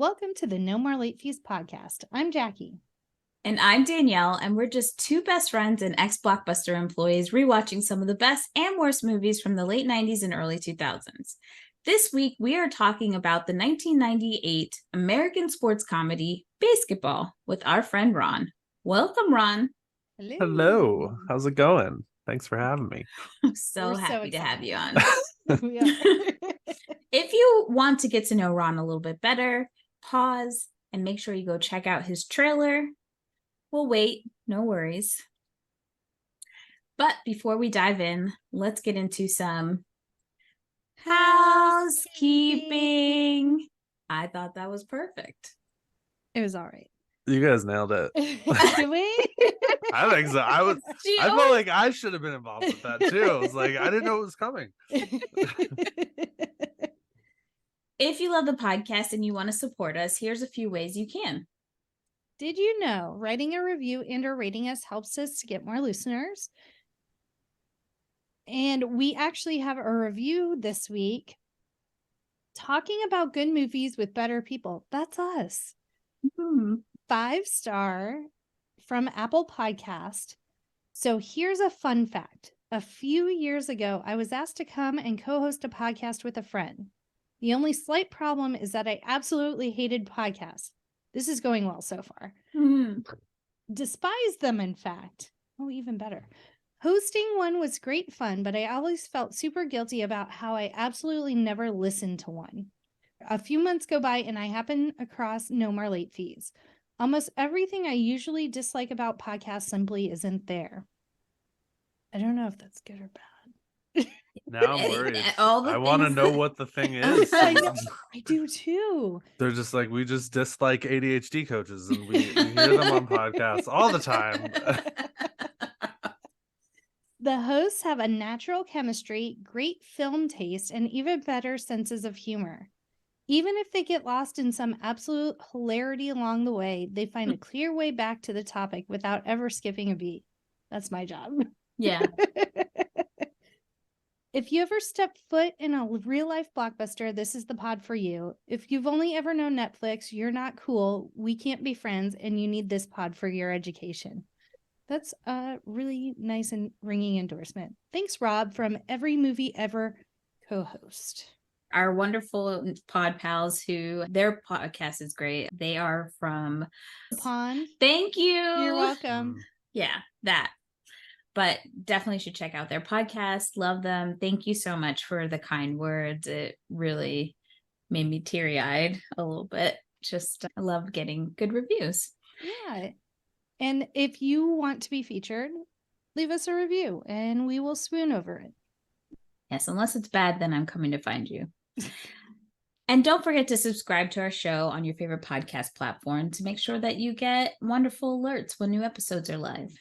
Welcome to the No More Late Fees podcast. I'm Jackie. And I'm Danielle, and we're just two best friends and ex-Blockbuster employees rewatching some of the best and worst movies from the late 90s and early 2000s. This week, we are talking about the 1998 American sports comedy, BASEketball, with our friend Ron. Welcome, Ron. Hello. How's it going? Thanks for having me. I'm so happy to have you on. We are. If you want to get to know Ron a little bit better, pause and make sure you go check out his trailer. We'll wait, no worries. But before we dive in, let's get into some housekeeping. I thought that was perfect. It was all right. You guys nailed it. Did we? I think so. I felt like I should have been involved with that too. I was like, I didn't know it was coming. If you love the podcast and you want to support us, here's a few ways you can. Did you know writing a review and or rating us helps us to get more listeners? And we actually have a review this week talking about good movies with better people. That's us. Mm-hmm. 5-star from Apple Podcast. So here's a fun fact. A few years ago, I was asked to come and co-host a podcast with a friend. The only slight problem is that I absolutely hated podcasts. This is going well so far. Mm-hmm. Despise them, in fact. Oh, even better. Hosting one was great fun, but I always felt super guilty about how I absolutely never listened to one. A few months go by and I happen across No More Late Fees. Almost everything I usually dislike about podcasts simply isn't there. I don't know if that's good or bad. Now I'm worried. I want to know what the thing is. I do too. They're just like, we just dislike ADHD coaches and we hear them on podcasts all the time. The hosts have a natural chemistry, great film taste, and even better senses of humor. Even if they get lost in some absolute hilarity along the way, they find a clear way back to the topic without ever skipping a beat. That's my job. Yeah. If you ever step foot in a real-life blockbuster, this is the pod for you. If you've only ever known Netflix, you're not cool, we can't be friends, and you need this pod for your education. That's a really nice and ringing endorsement. Thanks, Rob, from Every Movie Ever co-host. Our wonderful pod pals who their podcast is great. They are from Pond. Thank you. You're welcome. Yeah, that. But definitely should check out their podcast. Love them. Thank you so much for the kind words. It really made me teary-eyed a little bit. Just I love getting good reviews. Yeah. And if you want to be featured, leave us a review and we will swoon over it. Yes, unless it's bad, then I'm coming to find you. And don't forget to subscribe to our show on your favorite podcast platform to make sure that you get wonderful alerts when new episodes are live.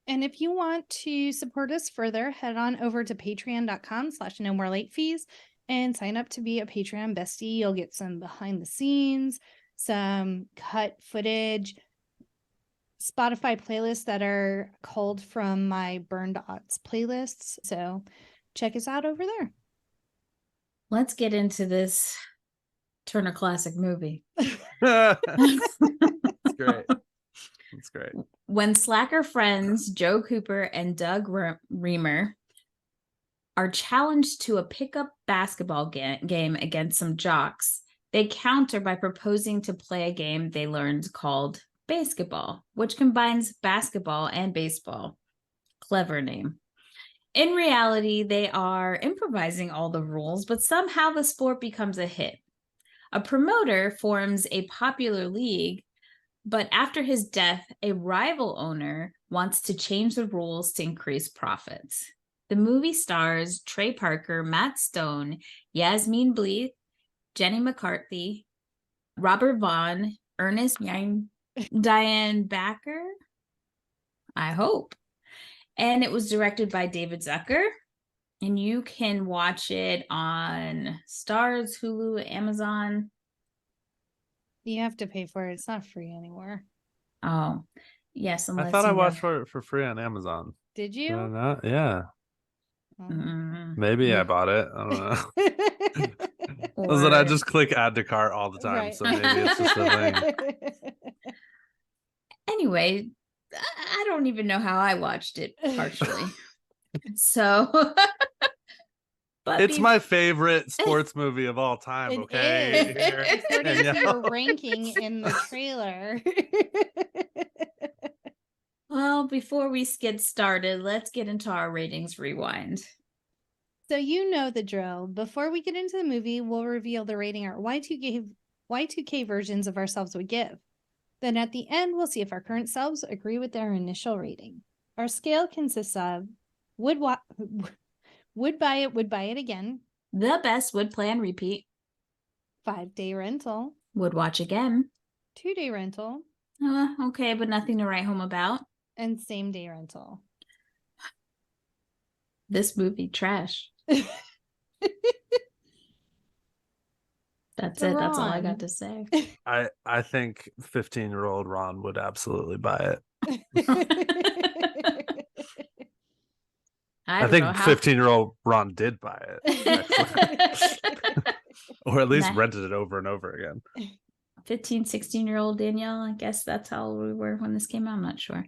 And if you want to support us further, head on over to patreon.com/nomorelateFees and sign up to be a Patreon bestie. You'll get some behind the scenes, some cut footage, Spotify playlists that are culled from my Burned Aughts playlists. So check us out over there. Let's get into this Turner Classic movie. It's great. It's great. When slacker friends Joe Cooper and Doug Remer are challenged to a pickup basketball game against some jocks, they counter by proposing to play a game they learned called BASEketball, which combines basketball and baseball. Clever name. In reality, they are improvising all the rules, but somehow the sport becomes a hit. A promoter forms a popular league, but after his death, a rival owner wants to change the rules to increase profits. The movie stars Trey Parker, Matt Stone, Yasmine Bleeth, Jenny McCarthy, Robert Vaughn, Ernest Borgnine, Dian, Bachar, I hope. And it was directed by David Zucker. And you can watch it on Stars, Hulu, Amazon. You have to pay for it. It's not free anymore. Oh, yes. I thought I watched for free on Amazon. Did you? Yeah. Maybe I bought it. I don't know. Listen, I just click add to cart all the time, Right. so maybe it's just a thing. Anyway, I don't even know how I watched it partially. So, but It's my favorite sports movie of all time. It Okay, is. According to Danielle. your ranking in the trailer. Well, before we get started, let's get into our ratings rewind. So you know the drill. Before we get into the movie, we'll reveal the rating our Y2K versions of ourselves would give. Then at the end, we'll see if our current selves agree with their initial rating. Our scale consists of would buy it again, The best would play and repeat. 5-day rental, Would watch again. 2-day rental, Okay, but nothing to write home about. and same-day rental. This movie, trash. That's it. That's all I got to say. I think 15-year-old Ron would absolutely buy it. I think 15-year-old Ron did buy it, or at least rented it over and over again. 15, 16-year-old Danielle, I guess that's how we were when this came out. I'm not sure.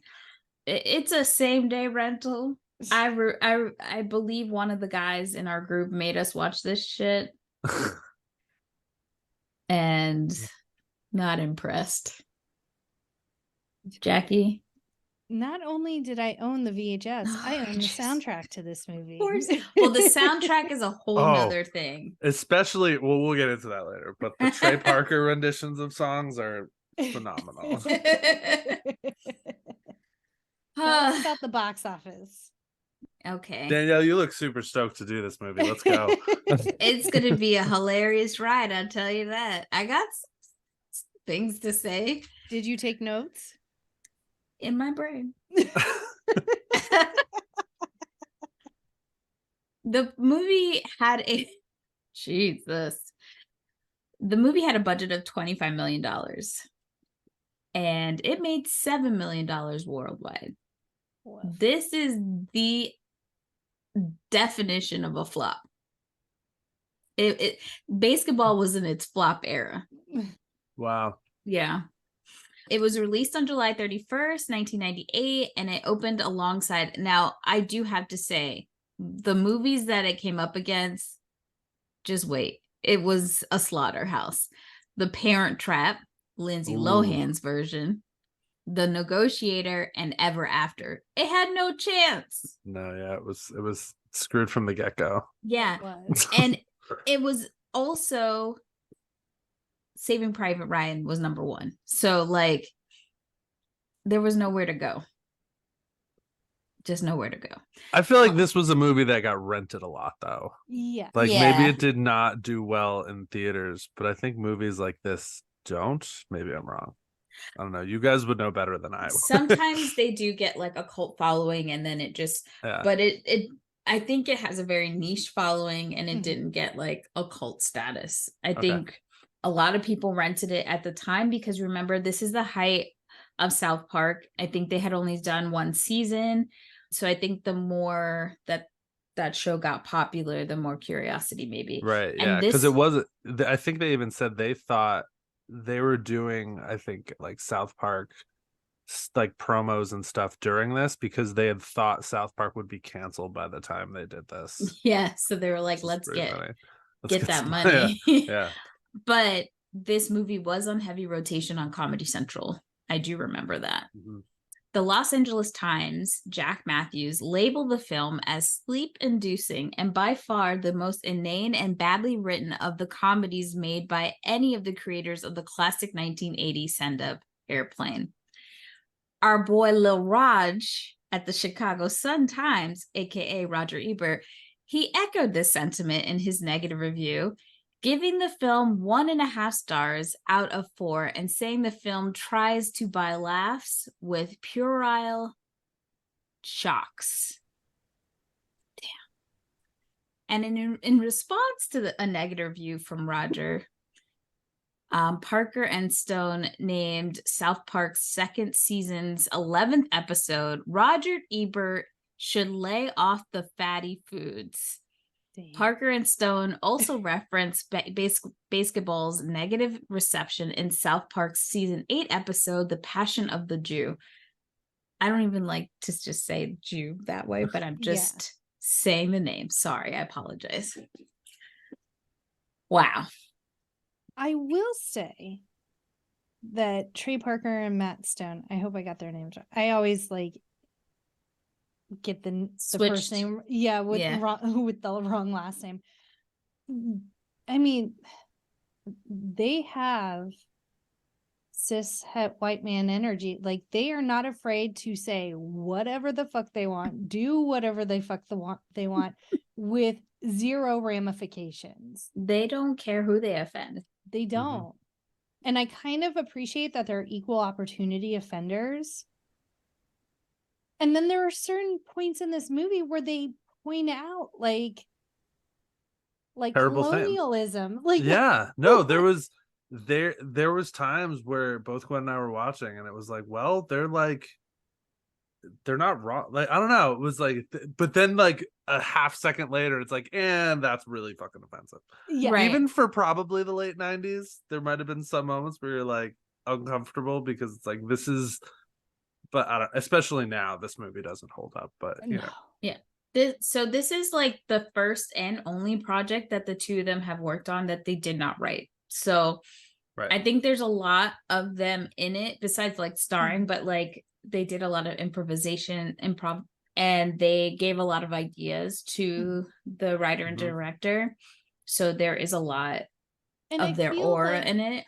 It's a same-day rental. I believe one of the guys in our group made us watch this shit. And not impressed. Jackie? Not only did I own the VHS, I own the soundtrack to this movie. Well, the soundtrack is a whole nother thing. Especially, we'll get into that later, but the Trey Parker renditions of songs are phenomenal. Tell us about the box office. Okay. Danielle, you look super stoked to do this movie. Let's go. It's going to be a hilarious ride, I'll tell you that. I got things to say. Did you take notes? In my brain. The movie had The movie had a budget of $25 million. And it made $7 million worldwide. Wow. This is the definition of a flop. BASEketball was in its flop era. Wow. Yeah. It was released on July 31st, 1998, and it opened alongside. Now, I do have to say, the movies that it came up against, just wait. It was a slaughterhouse. The Parent Trap, Lindsay Lohan's version, The Negotiator, and Ever After. It had no chance. No, yeah, it was screwed from the get-go. Yeah. And it was also Saving Private Ryan was number one. So like there was nowhere to go. Just nowhere to go. I feel like this was a movie that got rented a lot though. Yeah. Like maybe it did not do well in theaters, but I think movies like this don't. Maybe I'm wrong. I don't know. You guys would know better than I would. Sometimes they do get like a cult following and then it just but it I think it has a very niche following and it didn't get like a cult status. I think a lot of people rented it at the time because remember, this is the height of South Park. I think they had only done one season. So I think the more that show got popular, the more curiosity maybe. Right. Yeah. Because it was, I think they even said they thought they were doing, I think, like South Park, like promos and stuff during this because they had thought South Park would be canceled by the time they did this. Yeah. So they were like, let's get that money. money. Yeah. But this movie was on heavy rotation on Comedy Central. I do remember that. Mm-hmm. The Los Angeles Times, Jack Matthews, labeled the film as sleep-inducing and by far the most inane and badly written of the comedies made by any of the creators of the classic 1980 send-up Airplane. Our boy Lil Raj at the Chicago Sun-Times, aka Roger Ebert, he echoed this sentiment in his negative review, giving the film 1.5 stars out of 4 and saying the film tries to buy laughs with puerile jocks. Damn. And in response to a negative review from Roger, Parker and Stone named South Park's second season's 11th episode, Roger Ebert should lay off the fatty foods. Dang. Parker and Stone also reference BASEketball's negative reception in South Park's season 8 episode, The Passion of the Jew. I don't even like to just say Jew that way, but I'm just saying the name. Sorry, I apologize. Wow. I will say that Trey Parker and Matt Stone, I hope I got their names right. I always like get the first name with the wrong last name. I mean, they have cis het white man energy. Like, they are not afraid to say whatever the fuck they want, do whatever they want with zero ramifications. They don't care who they offend. They don't. And I kind of appreciate that they're equal opportunity offenders. And then there are certain points in this movie where they point out like terrible colonialism. Things. Like, yeah, no, there was times where both Gwen and I were watching, and it was like, well, they're not wrong. Like, I don't know. It was like, but then like a half second later, it's like, and that's really fucking offensive. Yeah. Right. Even for probably the late 90s, there might have been some moments where you're like uncomfortable because it's like, this is, but I don't, especially now, this movie doesn't hold up, but you know. Yeah. This is like the first and only project that the two of them have worked on that they did not write. So I think there's a lot of them in it besides like starring, but like they did a lot of improv, and they gave a lot of ideas to the writer and director. So there is a lot of their aura in it.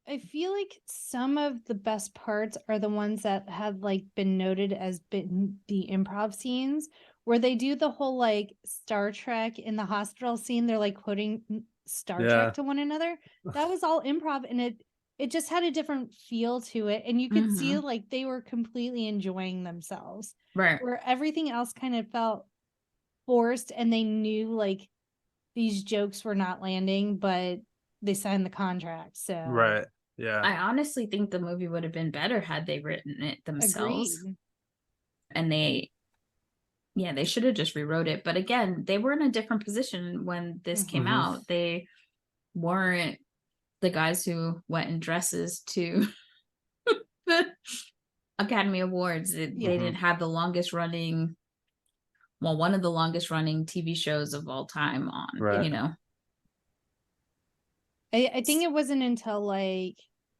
I feel like some of the best parts are the ones that had like been noted as the improv scenes, where they do the whole like Star Trek in the hospital scene. They're like quoting Star Trek to one another. That was all improv, and it just had a different feel to it, and you could see like they were completely enjoying themselves, right? Where everything else kind of felt forced, and they knew like these jokes were not landing, but they signed the contract. So I honestly think the movie would have been better had they written it themselves. Agreed. And they should have just rewrote it. But again, they were in a different position when this came out. They weren't the guys who went in dresses to the Academy Awards. They didn't have the longest running, one of the longest running TV shows of all time on, you know. I think it wasn't until like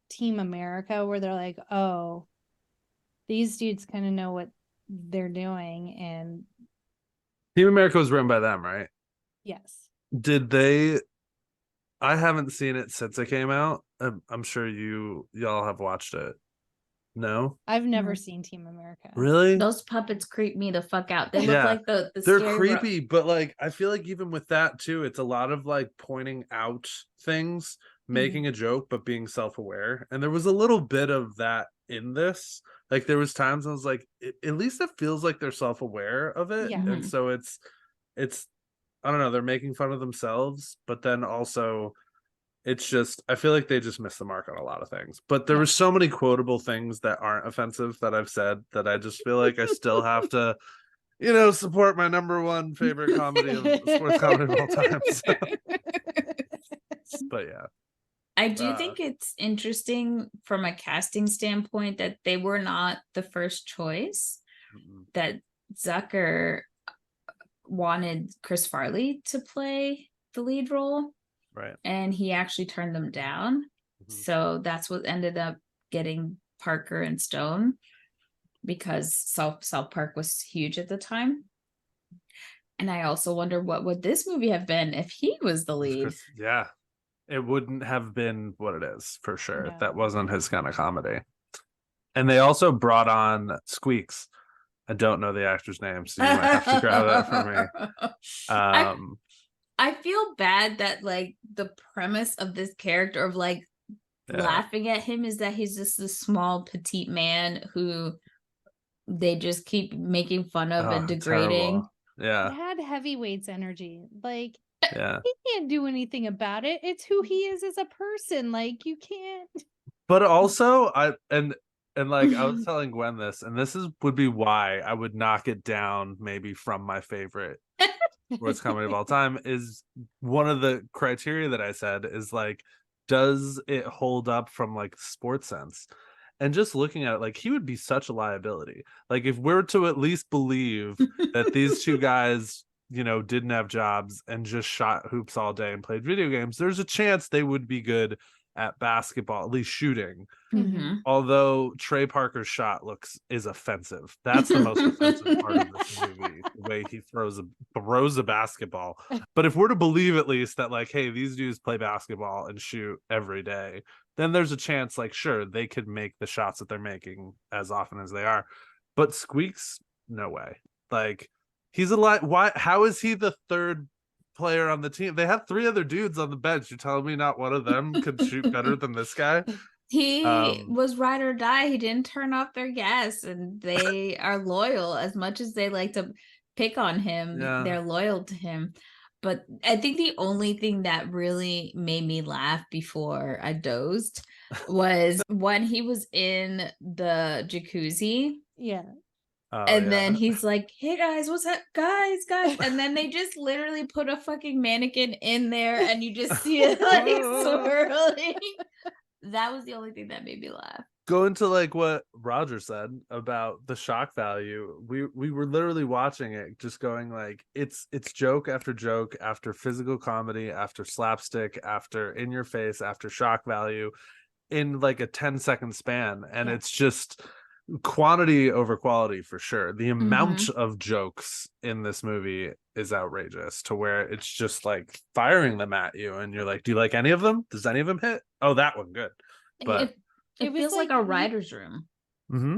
Team America where they're like, oh, these dudes kind of know what they're doing. And Team America was written by them, right? Yes. Did they? I haven't seen it since it came out. I'm sure y'all have watched it. No, I've never seen Team America. Really? Those puppets creep me the fuck out. They look like they're creepy, but like I feel like even with that too, it's a lot of like pointing out things, making a joke, but being self-aware. And there was a little bit of that in this. Like there was times I was like, at least it feels like they're self-aware of it. Yeah. And so it's I don't know, they're making fun of themselves, but then also it's just, I feel like they just missed the mark on a lot of things. But there were so many quotable things that aren't offensive that I've said that I just feel like I still have to, support my number one favorite sports comedy of all time. So. But yeah. I do think it's interesting from a casting standpoint that they were not the first choice, that Zucker wanted Chris Farley to play the lead role. Right. And he actually turned them down. So that's what ended up getting Parker and Stone, because South Park was huge at the time. And I also wonder what would this movie have been if he was the lead. Yeah. It wouldn't have been what it is, for sure. No. That wasn't his kind of comedy. And they also brought on Squeaks. I don't know the actor's name, so you might have to grab that for me. I feel bad that like the premise of this character of like laughing at him is that he's just this small petite man who they just keep making fun of and degrading. Terrible. It had heavyweights energy. Like he Yeah. can't do anything about it. It's who he is as a person. Like you can't. But also and like I was telling Gwen this, and this would be why I would knock it down maybe from my favorite worst comedy of all time, is one of the criteria that I said is like, does it hold up from like sports sense? And just looking at it, like, he would be such a liability. Like, if we're to at least believe that these two guys, you know, didn't have jobs and just shot hoops all day and played video games, there's a chance they would be good at basketball, at least shooting. Mhm. Although Trey Parker's shot is offensive. That's the most offensive part of this movie, the way he throws a basketball. But if we're to believe at least that, like, hey, these dudes play basketball and shoot every day, then there's a chance, like, sure, they could make the shots that they're making as often as they are. But Squeaks, no way. Like, he's a lot. Why? How is he the third player on the team? They have 3 other dudes on the bench. You're telling me not one of them could shoot better than this guy? He was ride or die. He didn't turn off their gas, and they are loyal. As much as they like to pick on him, they're loyal to him. But I think the only thing that really made me laugh before I dozed was when he was in the jacuzzi. Yeah. And then he's like, hey guys, what's up, guys? And then they just literally put a fucking mannequin in there, and you just see it like swirling. That was the only thing that made me laugh. Going to like what Roger said about the shock value, we were literally watching it, just going like, it's joke after physical comedy, after slapstick, after in your face, after shock value, in like a 10-second span. And it's just quantity over quality for sure. The amount of jokes in this movie is outrageous, to where it's just like firing them at you, and you're like, do you like any of them? Does any of them hit? Oh, that one, good. But it feels like a writer's room.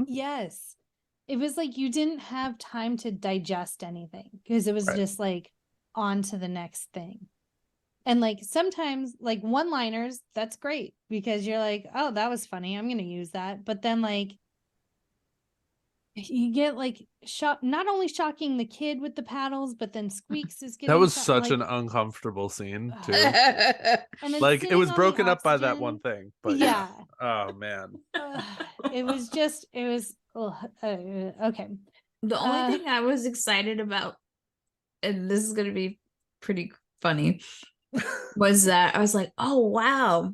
Yes. It was like you didn't have time to digest anything, because it was just like on to the next thing. And like sometimes like one-liners, that's great, because you're like, oh, that was funny, I'm going to use that. But then like you get like not only shocking the kid with the paddles, but then Squeaks is getting that was such an uncomfortable scene too. And like it was broken up by that one thing, but yeah. Oh man. it was okay. The only thing I was excited about, and this is going to be pretty funny, was that I was like, oh wow,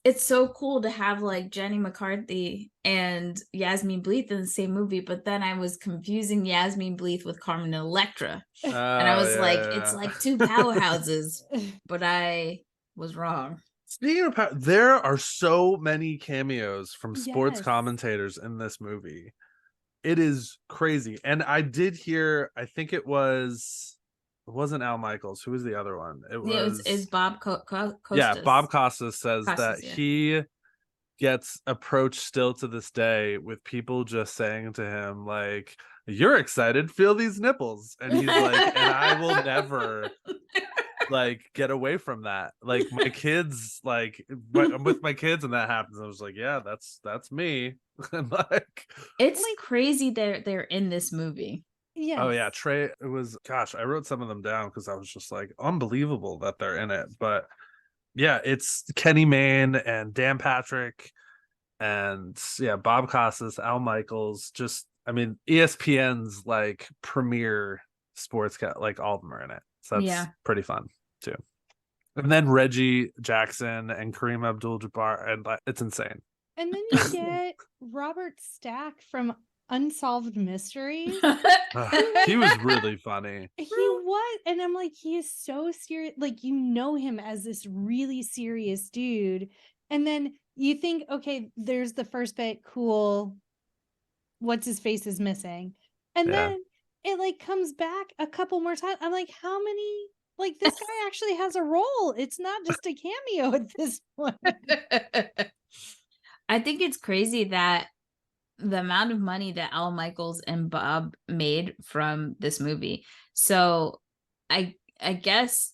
it's so cool to have like Jenny McCarthy and Yasmine Bleeth in the same movie. But then I was confusing Yasmine Bleeth with Carmen Electra. And I was it's like 2 powerhouses, but I was wrong. Speaking of power, there are so many cameos from sports commentators in this movie. It is crazy. And I did hear, I think it wasn't Al Michaels. Who was the other one? It's Bob Costas. Yeah, Bob Costas says that he gets approached still to this day with people just saying to him like, you're excited, feel these nipples. And he's like, and I will never like get away from that. Like my kids, like I'm with my kids and that happens. I was like, yeah, that's me. And like, it's like crazy they're in this movie. Yes. Oh yeah, Trey, it was, gosh, I wrote some of them down because I was just like, unbelievable that they're in it. But yeah, it's Kenny Mayne and Dan Patrick and Bob Costas, Al Michaels, just, I mean, ESPN's like premier sports like all of them are in it. So that's pretty fun too. And then Reggie Jackson and Kareem Abdul-Jabbar, and it's insane. And then you get Robert Stack from Unsolved Mysteries. He was really funny. He was, and I'm like, he is so serious. Like, you know him as this really serious dude, and then you think, okay, there's the first bit, cool. What's his face is missing, and then it like comes back a couple more times. I'm like, how many? Like, this guy actually has a role. It's not just a cameo at this point. I think it's crazy that the amount of money that Al Michaels and Bob made from this movie. So I guess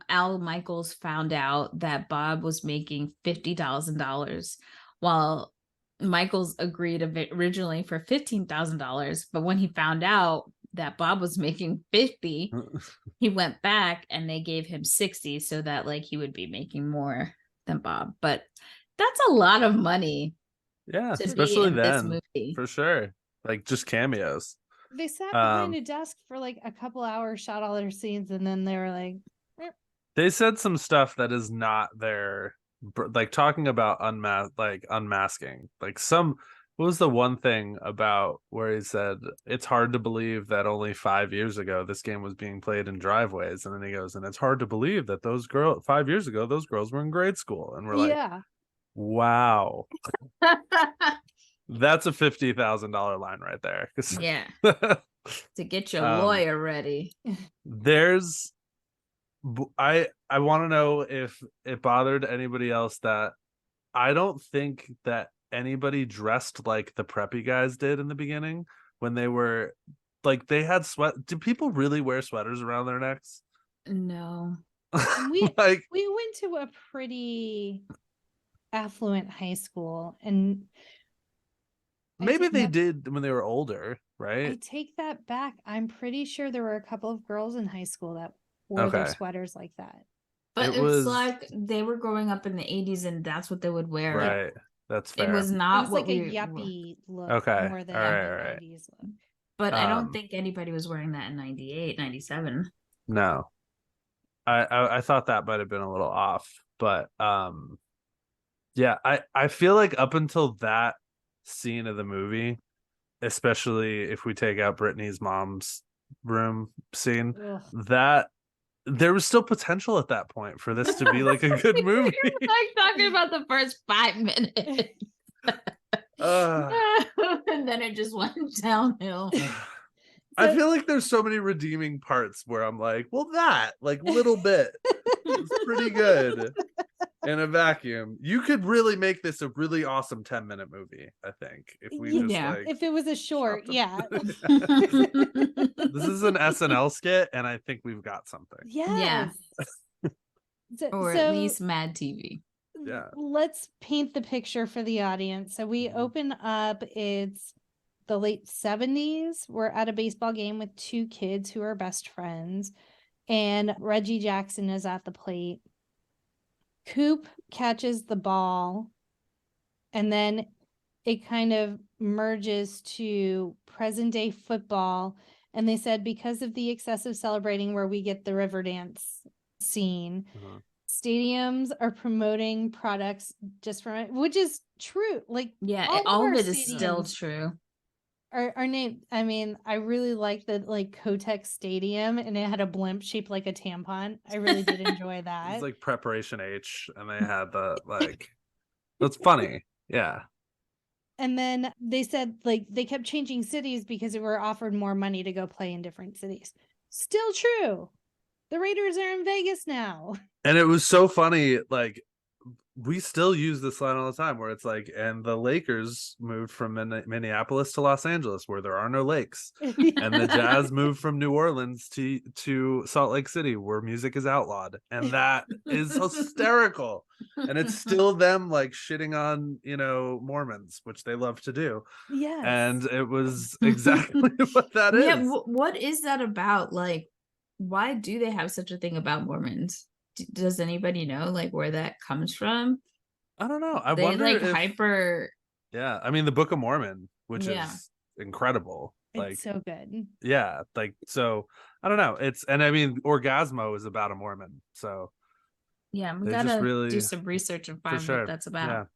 Al Michaels found out that Bob was making $50,000, while Michaels agreed originally for $15,000. But when he found out that Bob was making 50, he went back and they gave him 60 so that like he would be making more than Bob. But that's a lot of money. Yeah, especially then, for sure. Like just cameos. They sat behind a desk for like a couple hours, shot all their scenes, and then they were like, They said some stuff that is not there, like talking about unmasking. Like what was the one thing about where he said it's hard to believe that only 5 years ago this game was being played in driveways, and then he goes, and it's hard to believe that those 5 years ago those girls were in grade school, and we're like, yeah. wow, that's a $50,000 line right there. Yeah. To get your lawyer ready. I want to know if it bothered anybody else that I don't think that anybody dressed like the preppy guys did in the beginning when they were like, they had did people really wear sweaters around their necks? No. We went to a pretty affluent high school, and maybe they did when they were older, right? I take that back. I'm pretty sure there were a couple of girls in high school that wore their sweaters like that. But it's like they were growing up in the 80s and that's what they would wear. Right. That's fair. It was not like a yuppie look more than a 90s look. But I don't think anybody was wearing that in 98, 97. No. I thought that might have been a little off. But yeah, I feel like up until that scene of the movie, especially if we take out Brittany's mom's room scene, that there was still potential at that point for this to be like a good movie. Like talking about the first 5 minutes. And then it just went downhill. I feel like there's so many redeeming parts where I'm like, well, that like little bit is pretty good in a vacuum. You could really make this a really awesome 10-minute movie, I think, if we if it was a short. This is an SNL skit, and I think we've got something. Yes. Or at least Mad TV. Yeah. Let's paint the picture for the audience. So we open up, it's the late 70s. We're at a baseball game with 2 kids who are best friends, and Reggie Jackson is at the plate. Coop catches the ball, and then it kind of merges to present day football. And they said because of the excessive celebrating where we get the river dance scene, stadiums are promoting products just from it, which is true. Like, all of it is still true. Our name, I mean, I really like the like Kotex Stadium, and it had a blimp shaped like a tampon. I really did enjoy that. It's like Preparation H, and they had the like. That's funny, yeah. And then they said like they kept changing cities because they were offered more money to go play in different cities. Still true. The Raiders are in Vegas now. And it was so funny, like. We still use this line all the time where it's like, and the Lakers moved from Minneapolis to Los Angeles where there are no lakes. And the Jazz moved from New Orleans to Salt Lake City where music is outlawed. And that is hysterical. And it's still them like shitting on, Mormons, which they love to do. Yes. And it was exactly what that is. Yeah, what is that about? Like, why do they have such a thing about Mormons? Does anybody know like where that comes from? I don't know. I they wonder like if, hyper. Yeah, I mean the Book of Mormon, which is incredible. Like it's so good. Yeah, like so. I don't know. And I mean Orgasmo is about a Mormon, so yeah, we gotta do some research and find what that's about.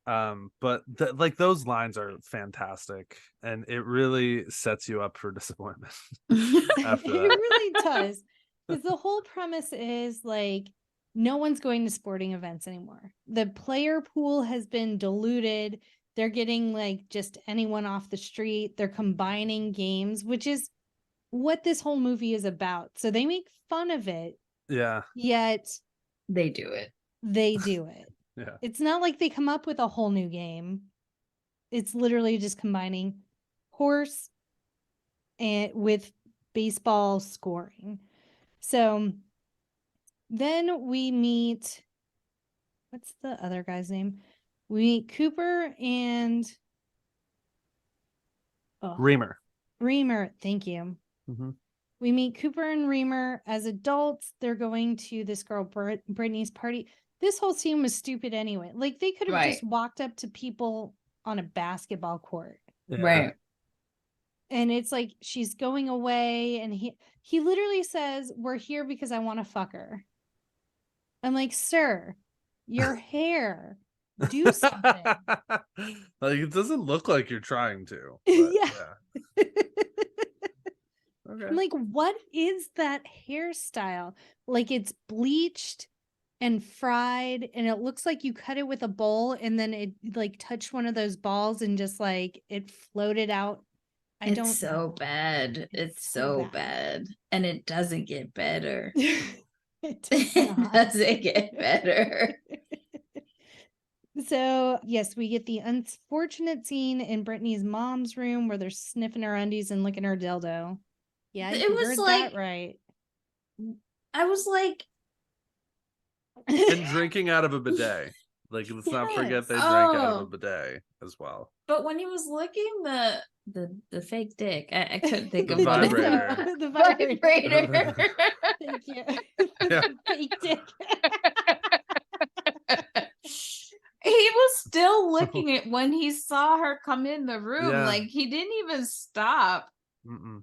Yeah. But like those lines are fantastic, and it really sets you up for disappointment. After that. It really does. Because the whole premise is like no one's going to sporting events anymore. The player pool has been diluted. They're getting like just anyone off the street. They're combining games, which is what this whole movie is about. So they make fun of it. Yeah. Yet they do it. Yeah. It's not like they come up with a whole new game. It's literally just combining horse and with baseball scoring. So then we meet, what's the other guy's name? We meet Cooper and Remer. Thank you. Mm-hmm. We meet Cooper and Remer as adults. They're going to this girl Brittany's party. This whole scene was stupid anyway. Like they could have just walked up to people on a basketball court. Yeah. Right. And it's like she's going away, and he literally says, "We're here because I want to fuck her." I'm like, "Sir, your hair, do something." Like, it doesn't look like you're trying to. But, yeah. Okay. I'm like, what is that hairstyle? Like, it's bleached and fried, and it looks like you cut it with a bowl, and then it like touched one of those balls and just like it floated out. It's so bad. It's so bad. And it doesn't get better. It does It not. doesn't get better. So, yes, we get the unfortunate scene in Brittany's mom's room where they're sniffing her undies and licking her dildo. Yeah, It you was heard like- that right. I was like, And drinking out of a bidet. Like, let's not forget they drank out of a bidet as well. but when he was licking the fake dick, I couldn't think The of what it vibrator. The vibrator. vibrator. Thank you. Yeah. Fake dick. He was still licking it when he saw her come in the room. Yeah. Like, he didn't even stop Mm-mm.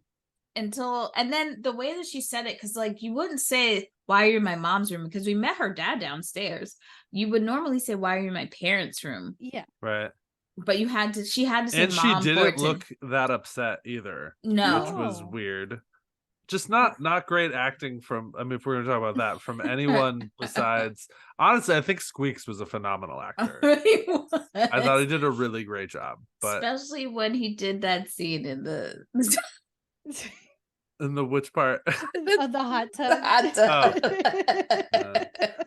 until, and then the way that she said it, because like you wouldn't say, "Why are you in my mom's room?" Because we met her dad downstairs. You would normally say, "Why are you in my parents' room?" Yeah. Right. But she had to say, And she "Mom," didn't Fortune. look that upset either. No. Which was weird. Just not great acting from, I mean, if we're gonna talk about that, from anyone besides, honestly, I think Squeaks was a phenomenal actor. He was. I thought he did a really great job, but especially when he did that scene in the in the which part? Of the hot tub. hot tub.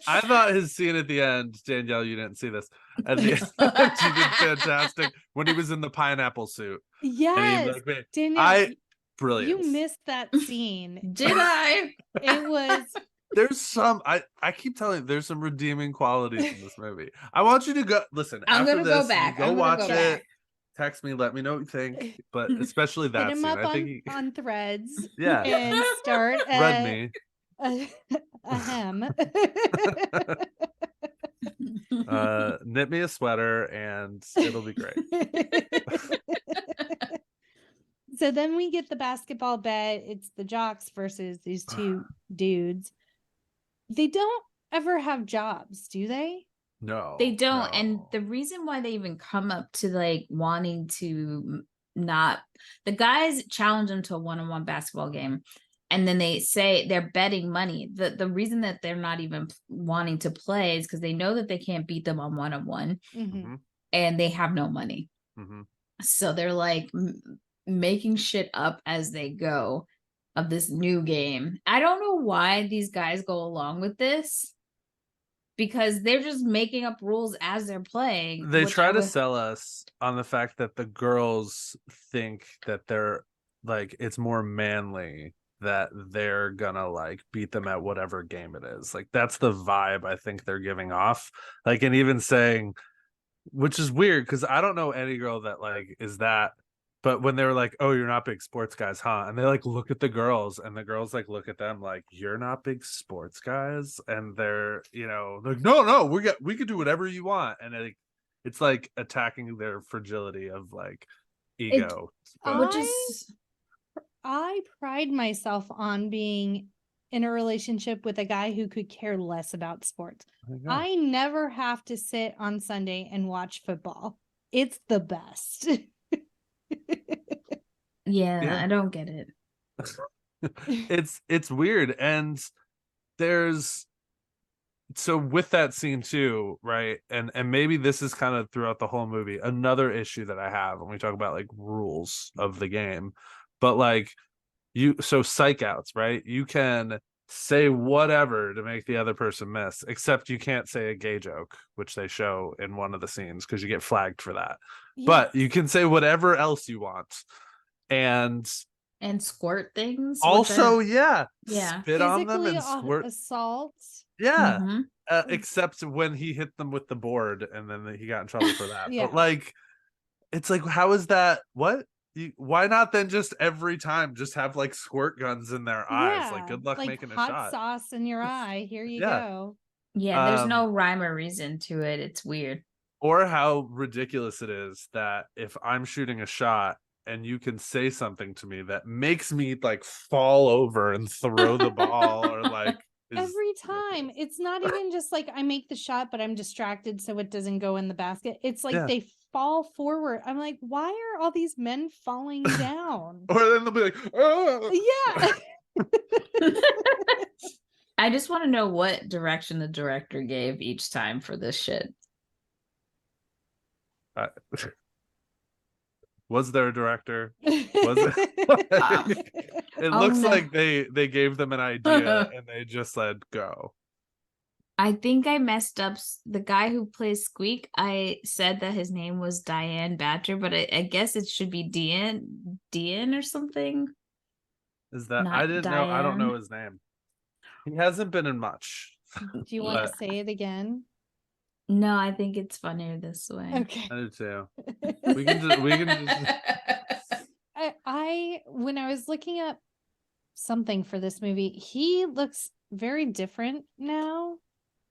I thought his scene at the end, Danielle, you didn't see this. At the end, she did fantastic when he was in the pineapple suit. Yes. And he, Danielle, brilliant. you missed that scene. Did I? It was There's some I keep telling you, there's some redeeming qualities in this movie. I want you to go listen. I'm after gonna this, go back. Go I'm gonna watch go it. back. Text me, let me know what you think. But especially that hit him scene. up I think on threads. Yeah. And start read me. a hem. Knit me a sweater and it'll be great. So then we get the basketball bet. It's the jocks versus these two dudes. They don't ever have jobs, do they? No, They don't. no. And the reason why they even come up to like wanting to not, the guys challenge them to a one-on-one basketball game. And then they say they're betting money. The reason that they're not even wanting to play is because they know that they can't beat them on one-on-one. Mm-hmm. And they have no money. Mm-hmm. So they're like making shit up as they go of this new game. I don't know why these guys go along with this, because they're just making up rules as they're playing. They try to sell us on the fact that the girls think that they're like, it's more manly, that they're gonna like beat them at whatever game it is. Like, that's the vibe I think they're giving off. Like, and even saying, which is weird because I don't know any girl that like is that. But when they were like, "Oh, you're not big sports guys, huh?" And they like look at the girls, and the girls like look at them like, "You're not big sports guys," and they're, you know, like, "No, we could do whatever you want," and it's like attacking their fragility of like ego, which is, I pride myself on being in a relationship with a guy who could care less about sports. I never have to sit on Sunday and watch football. It's the best. yeah, I don't get it. It's weird. And there's, so with that scene too, right? And maybe this is kind of throughout the whole movie, another issue that I have when we talk about like rules of the game. But like, so psych outs, right? You can say whatever to make the other person miss, except you can't say a gay joke, which they show in one of the scenes because you get flagged for that. Yeah. But you can say whatever else you want. And squirt things. Also, yeah. Spit on them and squirt. Assault. Yeah. Mm-hmm. Except when he hit them with the board and then he got in trouble for that. Yeah. But like, it's like, how is that? What? Why not then just every time just have like squirt guns in their eyes? Like, good luck making a shot. Hot sauce in your eye. Here you go. Yeah, there's no rhyme or reason to it. It's weird. Or how ridiculous it is that if I'm shooting a shot and you can say something to me that makes me like fall over and throw the ball or like every time. It's not even just like I make the shot, but I'm distracted so it doesn't go in the basket. It's like they fall forward. I'm like, why are all these men falling down? Or then they'll be like, oh. Yeah. I just want to know what direction the director gave each time for this shit. Was there a director? Was it? It looks like they gave them an idea and they just said go. I think I messed up the guy who plays Squeak. I said that his name was Dian Bachar, but I guess it should be Dian or something. Is that Not I didn't know? I don't Diane. know his name. He hasn't been in much. Do you want to say it again? No, I think it's funnier this way. Okay. I do too. We can just I when I was looking up something for this movie, he looks very different now.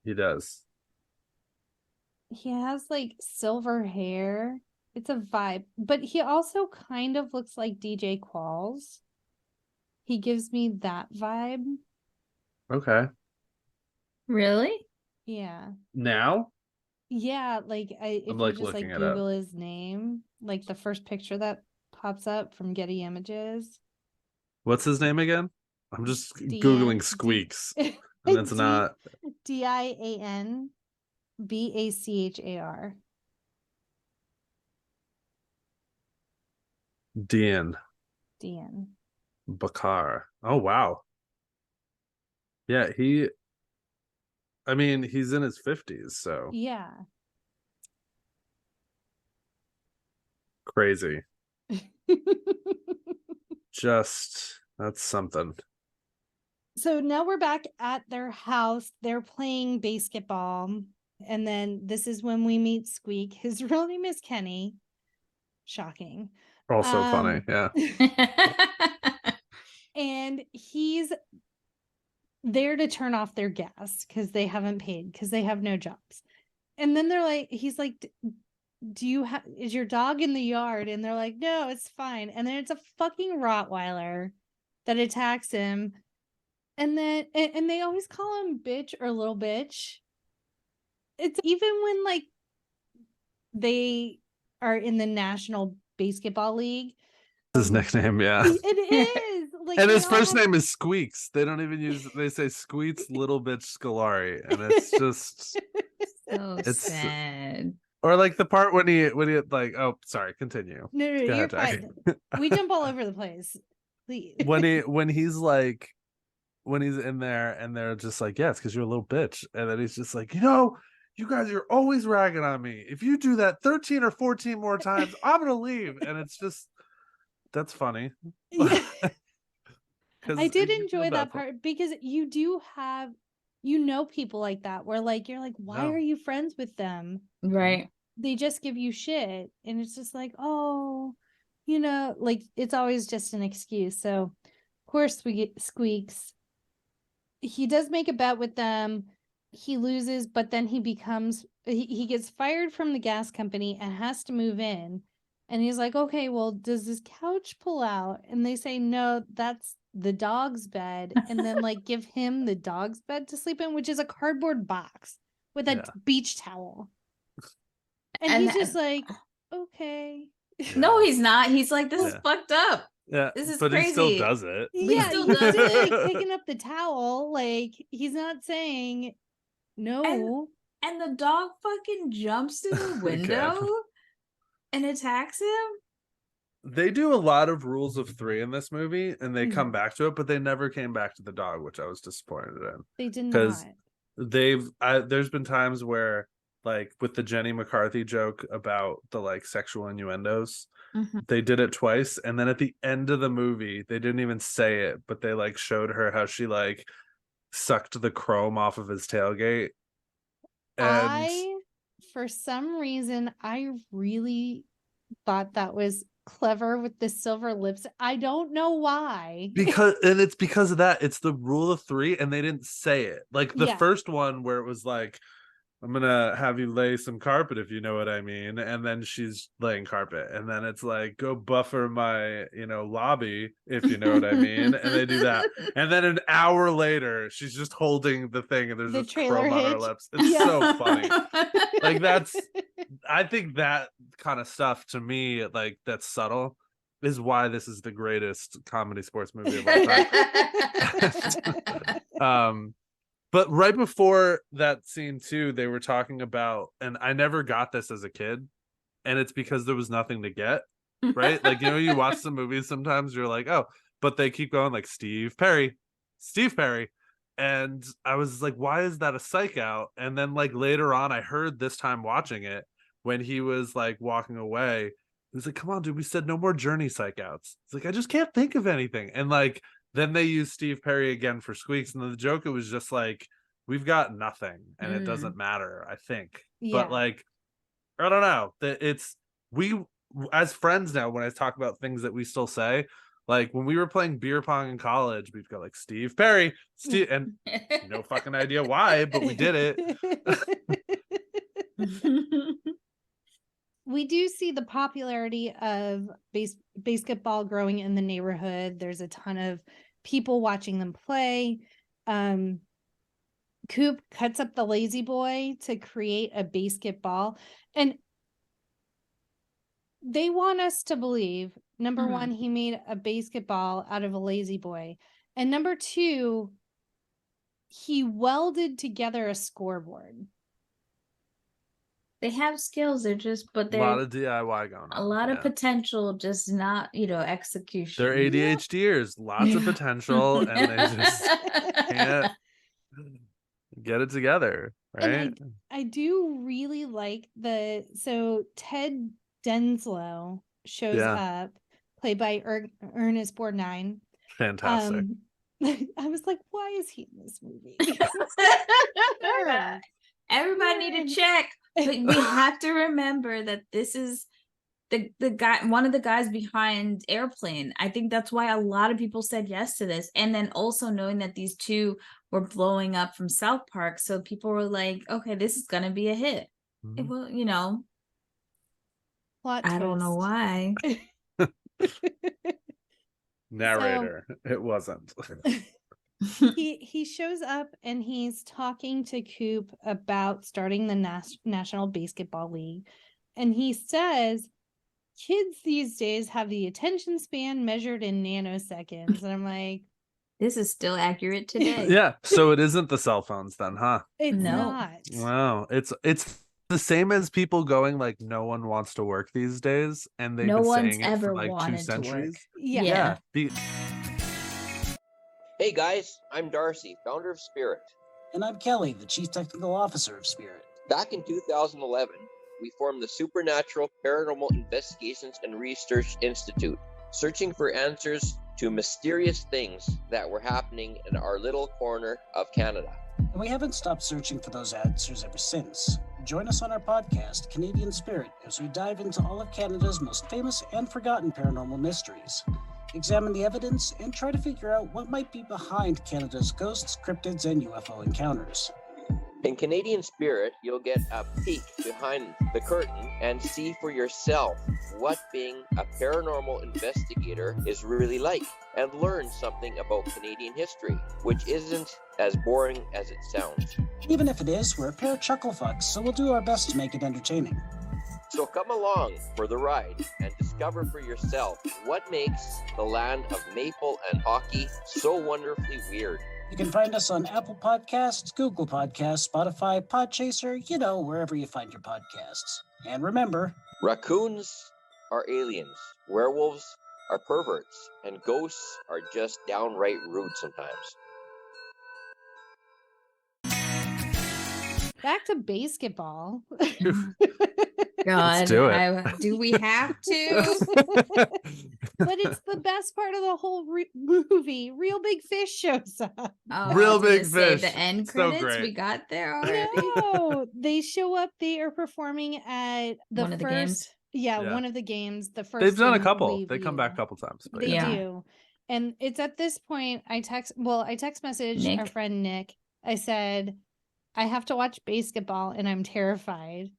He does. He has like silver hair. It's a vibe, but he also kind of looks like DJ Qualls. He gives me that vibe. Okay. Really? Yeah. Now? Yeah, like if I'm, you like, just like looking it up. Google his name, like the first picture that pops up from Getty Images. What's his name again? I'm just Dian- Googling Squeaks. And it's not Dian Bachar. Dian Dian. Bachar. Oh wow. Yeah, he's in his 50s, so Yeah. crazy. Just that's something. So now we're back at their house. They're playing BASEketball. And then this is when we meet Squeak. His real name is Kenny. Shocking. Also funny, yeah. And he's there to turn off their gas because they haven't paid because they have no jobs. And then he's like, is your dog in the yard? And they're like, no, it's fine. And then it's a fucking Rottweiler that attacks him. And then, and they always call him bitch or little bitch. It's even when like they are in the National Basketball League. His nickname, yeah. It is. Like, and his first name is Squeaks. They don't even they say Squeaks little bitch Scolari. And it's just so sad. Or like the part when he like, oh sorry, continue. No, Go you're ahead, Jack. fine. We jump all over the place. Please. when he's in there and they're just like, yeah, it's because you're a little bitch. And then he's just like, you guys are always ragging on me. If you do that 13 or 14 more times, I'm gonna leave. And it's just that's funny. Yeah. I did enjoy that part because you do have people like that where like you're like, why are you friends with them? Right. They just give you shit. And it's just like, oh, like it's always just an excuse. So of course we get Squeaks. He does make a bet with them. He loses, but then he gets fired from the gas company and has to move in. And he's like, okay, well, does this couch pull out? And they say, no, that's the dog's bed. And then like give him the dog's bed to sleep in, which is a cardboard box with a beach towel. And he's just like, okay. No, he's not. He's like, this is fucked up. Yeah, this is but crazy. He still does it. Yeah, he still he's does like it. picking up the towel. Like he's not saying no. And the dog fucking jumps to the window and attacks him. They do a lot of rules of 3 in this movie, and they come back to it, but they never came back to the dog, which I was disappointed in. They did not. Because there's been times where, like, with the Jenny McCarthy joke about the, like, sexual innuendos, they did it twice, and then at the end of the movie, they didn't even say it, but they, like, showed her how she, like, sucked the chrome off of his tailgate. And for some reason, I really thought that was clever with the silver lips. I don't know why. It's because of that. It's the rule of 3, and they didn't say it. Like the first one where it was like, I'm gonna have you lay some carpet if you know what I mean. And then she's laying carpet, and then it's like, go buffer my, lobby if you know what I mean. And they do that, and then an hour later, she's just holding the thing, and there's The this trailer chrome on her hitch. lips. It's Yeah. so funny. Like I think that kind of stuff to me, like that's subtle, is why this is the greatest comedy sports movie of all time. But right before that scene too, they were talking about, and I never got this as a kid, and it's because there was nothing to get, right? Like, you watch some movies sometimes, you're like, oh, but they keep going like Steve Perry. And I was like, why is that a psych out? And then like later on, I heard this time watching it, when he was like walking away, he was like, come on, dude, we said no more Journey psych outs. It's like, I just can't think of anything. And like, then they used Steve Perry again for Squeaks, and the joke, it was just like, we've got nothing, and it doesn't matter, I think. Yeah. But like, I don't know. We as friends now, when I talk about things that we still say, like when we were playing beer pong in college, we've got like Steve Perry, and no fucking idea why, but we did it. We do see the popularity of basketball growing in the neighborhood. There's a ton of people watching them play. Coop cuts up the lazy boy to create a basketball, and they want us to believe, number one, he made a basketball out of a lazy boy, and number two, he welded together a scoreboard. They have skills. They're just, but A lot of DIY going on. A lot of potential, just not, execution. They're ADHDers, lots of potential, and they just can't get it together, right? And I do really like so Ted Denslow shows up, played by Ernest Borgnine. Fantastic. I was like, why is he in this movie? Everybody need to check. But we have to remember that this is the guy, one of the guys behind Airplane. I think that's why a lot of people said yes to this. And then also knowing that these two were blowing up from South Park, so people were like, okay, this is gonna be a hit. It will, Plot I don't know why. Narrator, it wasn't. He shows up and he's talking to Coop about starting the National Basketball League, and he says kids these days have the attention span measured in nanoseconds, and I'm like, this is still accurate today. Yeah, so it isn't the cell phones then, huh? It's not. Wow, it's the same as people going like, no one wants to work these days, and they've been saying it for like 2 centuries. Yeah. Hey guys, I'm Darcy, founder of Spirit. And I'm Kelly, the Chief Technical Officer of Spirit. Back in 2011, we formed the Supernatural Paranormal Investigations and Research Institute, searching for answers to mysterious things that were happening in our little corner of Canada. And we haven't stopped searching for those answers ever since. Join us on our podcast, Canadian Spirit, as we dive into all of Canada's most famous and forgotten paranormal mysteries. Examine the evidence and try to figure out what might be behind Canada's ghosts, cryptids, and UFO encounters. In Canadian Spirit, you'll get a peek behind the curtain and see for yourself what being a paranormal investigator is really like, and learn something about Canadian history, which isn't as boring as it sounds. Even if it is, we're a pair of chuckle fucks, so we'll do our best to make it entertaining. So come along for the ride and discover for yourself what makes the land of maple and hockey so wonderfully weird. You can find us on Apple Podcasts, Google Podcasts, Spotify, Podchaser, wherever you find your podcasts. And remember, raccoons are aliens, werewolves are perverts, and ghosts are just downright rude sometimes. Back to basketball. God, Let's do it. Do we have to? But it's the best part of the whole movie. Real Big Fish shows up. Oh, Real Big Fish. The end So credits, great. we got there already. No, they show up. They are performing at One of the games. Yeah, one of the games. The first. They've done a in couple. They Leaveview. come back a couple times. But They yeah. do. And it's at this point I text message Nick. our friend Nick. I said, I have to watch BASEketball and I'm terrified.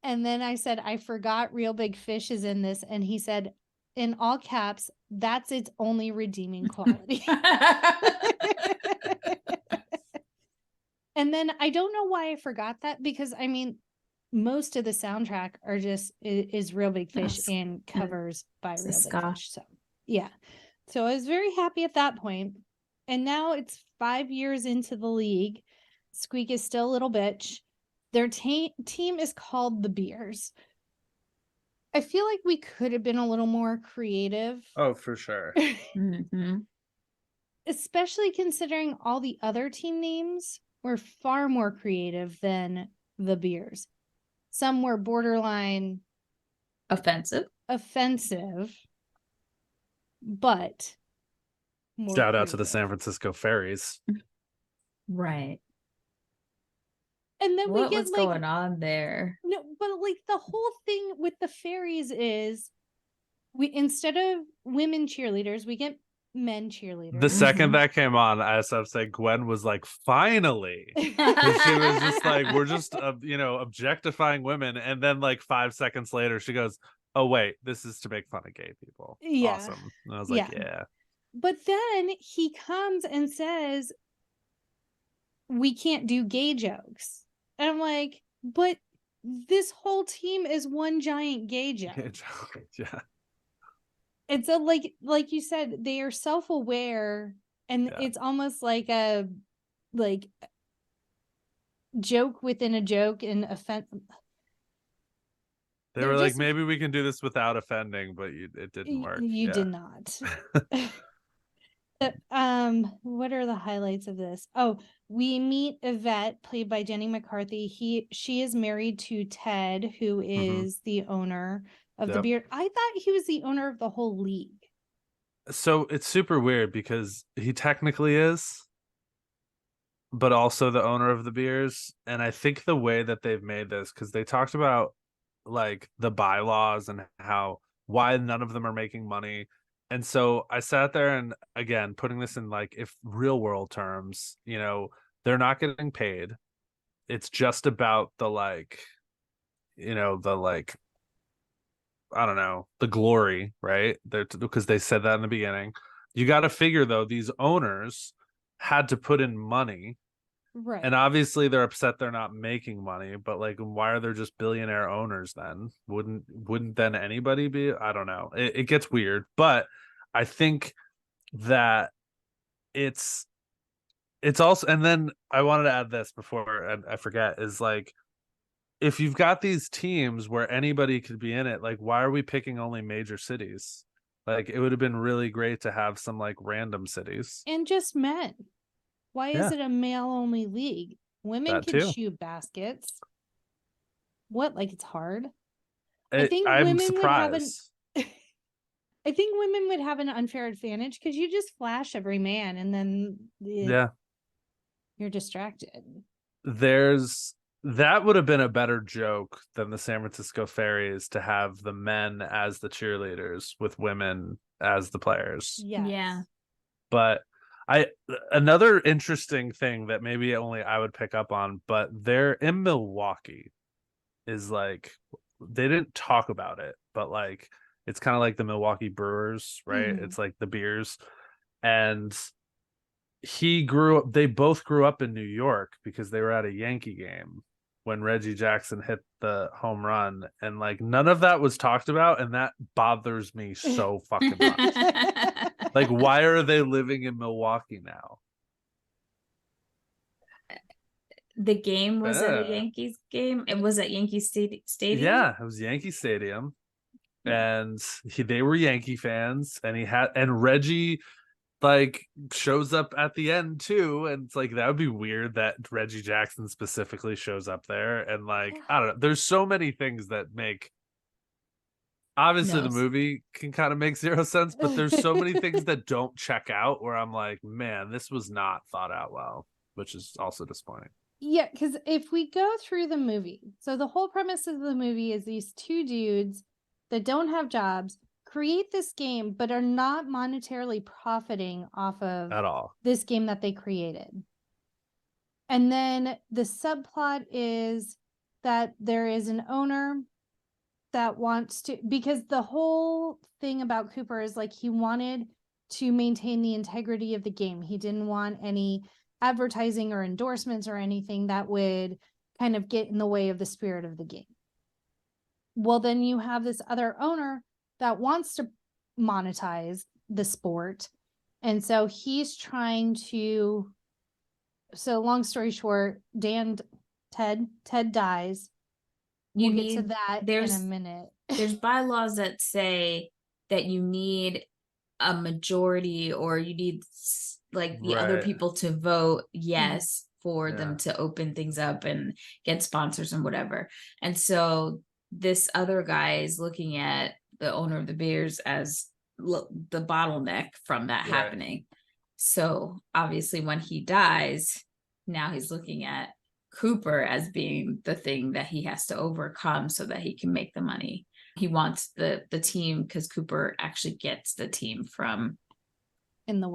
And then I said, I forgot Real Big Fish is in this. And he said, in all caps, that's its only redeeming quality. And then I don't know why I forgot that, because I mean, most of the soundtrack are just is Real Big Fish and covers by Real Big Fish. So yeah. So I was very happy at that point. And now it's 5 years into the league. Squeak is still a little bitch. Their team is called the Beers. I feel like we could have been a little more creative. Oh, for sure. Especially considering all the other team names were far more creative than the Beers. Some were borderline offensive, but more shout out to the creative. San Francisco Fairies. Right. And then what we get was like, going on there? No, but like the whole thing with the fairies is we, instead of women cheerleaders, we get men cheerleaders. The second that came on, I was saying, Gwen was like, finally. She was just like, we're just, objectifying women. And then like 5 seconds later, she goes, oh, wait, this is to make fun of gay people. Yeah. Awesome. And I was like, yeah. But then he comes and says, we can't do gay jokes. And I'm like, but this whole team is one giant gay joke. Yeah. It's a like you said, they are self-aware, and it's almost like a joke within a joke and offense. They were like, maybe we can do this without offending, but it didn't work. You did not. What are the highlights of this? Oh, we meet Yvette, played by Jenny McCarthy. She is married to Ted, who is the owner of the Beard. I thought he was the owner of the whole league. So it's super weird because he technically is, but also the owner of the Beers. And I think the way that they've made this, because they talked about like the bylaws and why none of them are making money. And so I sat there and, again, putting this in like, if real world terms, they're not getting paid. It's just about the I don't know, the glory, right? Because they said that in the beginning. You got to figure, though, these owners had to put in money. Right. And obviously they're upset they're not making money, but like, why are there just billionaire owners then? Wouldn't then anybody be? I don't know. It gets weird, but I think that it's also, and then I wanted to add this before I forget, is like, if you've got these teams where anybody could be in it, like, why are we picking only major cities? Like, it would have been really great to have some like random cities. And just men. Why is it a male-only league? Women can shoot baskets. What? Like, it's hard? I'm surprised. I think women would have an unfair advantage because you just flash every man and then you're distracted. That would have been a better joke than the San Francisco Fairies, to have the men as the cheerleaders with women as the players. Yes. Yeah. But another interesting thing that maybe only I would pick up on, but they're in Milwaukee, is like, they didn't talk about it, but like, it's kind of like the Milwaukee Brewers, right? It's like the Beers. And they both grew up in New York because they were at a Yankee game when Reggie Jackson hit the home run, and like, none of that was talked about, and that bothers me so fucking much. Like, why are they living in Milwaukee now? The game was at a Yankees game. It was at Yankee Stadium. Yeah, it was Yankee Stadium. And they were Yankee fans, and Reggie like shows up at the end too, and it's like, that would be weird that Reggie Jackson specifically shows up there, and like, I don't know, there's so many things that make, obviously the movie can kind of make zero sense, but there's so many things that don't check out where I'm like, man, this was not thought out well, which is also disappointing. Yeah, because if we go through the movie, so the whole premise of the movie is these two dudes that don't have jobs create this game, but are not monetarily profiting off of at all this game that they created. And then the subplot is that there is an owner that wants to, because the whole thing about Cooper is like he wanted to maintain the integrity of the game. He didn't want any advertising or endorsements or anything that would kind of get in the way of the spirit of the game. Well, then you have this other owner that wants to monetize the sport. And so he's trying to, so long story short, Ted dies. We'll get to that in a minute. There's bylaws that say that you need a majority, or you need like the other people to vote yes for them to open things up and get sponsors and whatever. And so this other guy is looking at the owner of the Bears as the bottleneck from that happening. So obviously when he dies, now he's looking at Cooper as being the thing that he has to overcome so that he can make the money. He wants the team because Cooper actually gets the team from in the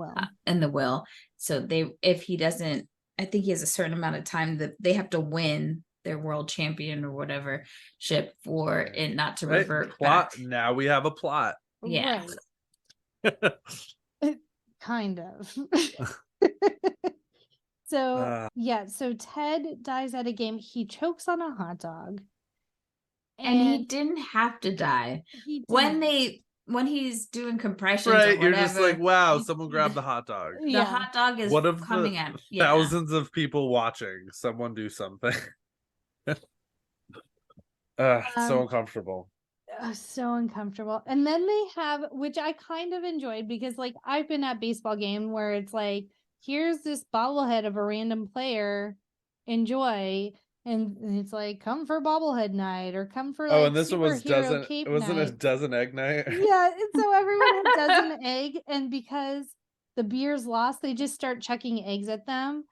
will. So if he doesn't, I think he has a certain amount of time that they have to win their world champion or whatever ship for it not to revert back. Now we have a plot. Yeah. Right. Kind of. So so Ted dies at a game. He chokes on a hot dog. And he didn't have to die. When he's doing compressions, right? Or whatever, you're just like, wow, someone grabbed the hot dog. The hot dog is what of coming the at thousands of people watching. Someone do something. So uncomfortable. So uncomfortable. And then they have, which I kind of enjoyed, because like I've been at baseball game where it's like, here's this bobblehead of a random player, enjoy. And it's like, come for bobblehead night, or come for like and this one was superhero cape wasn't night. a dozen egg night? Yeah, and so everyone had dozen egg, and because the Bears lost, they just start chucking eggs at them.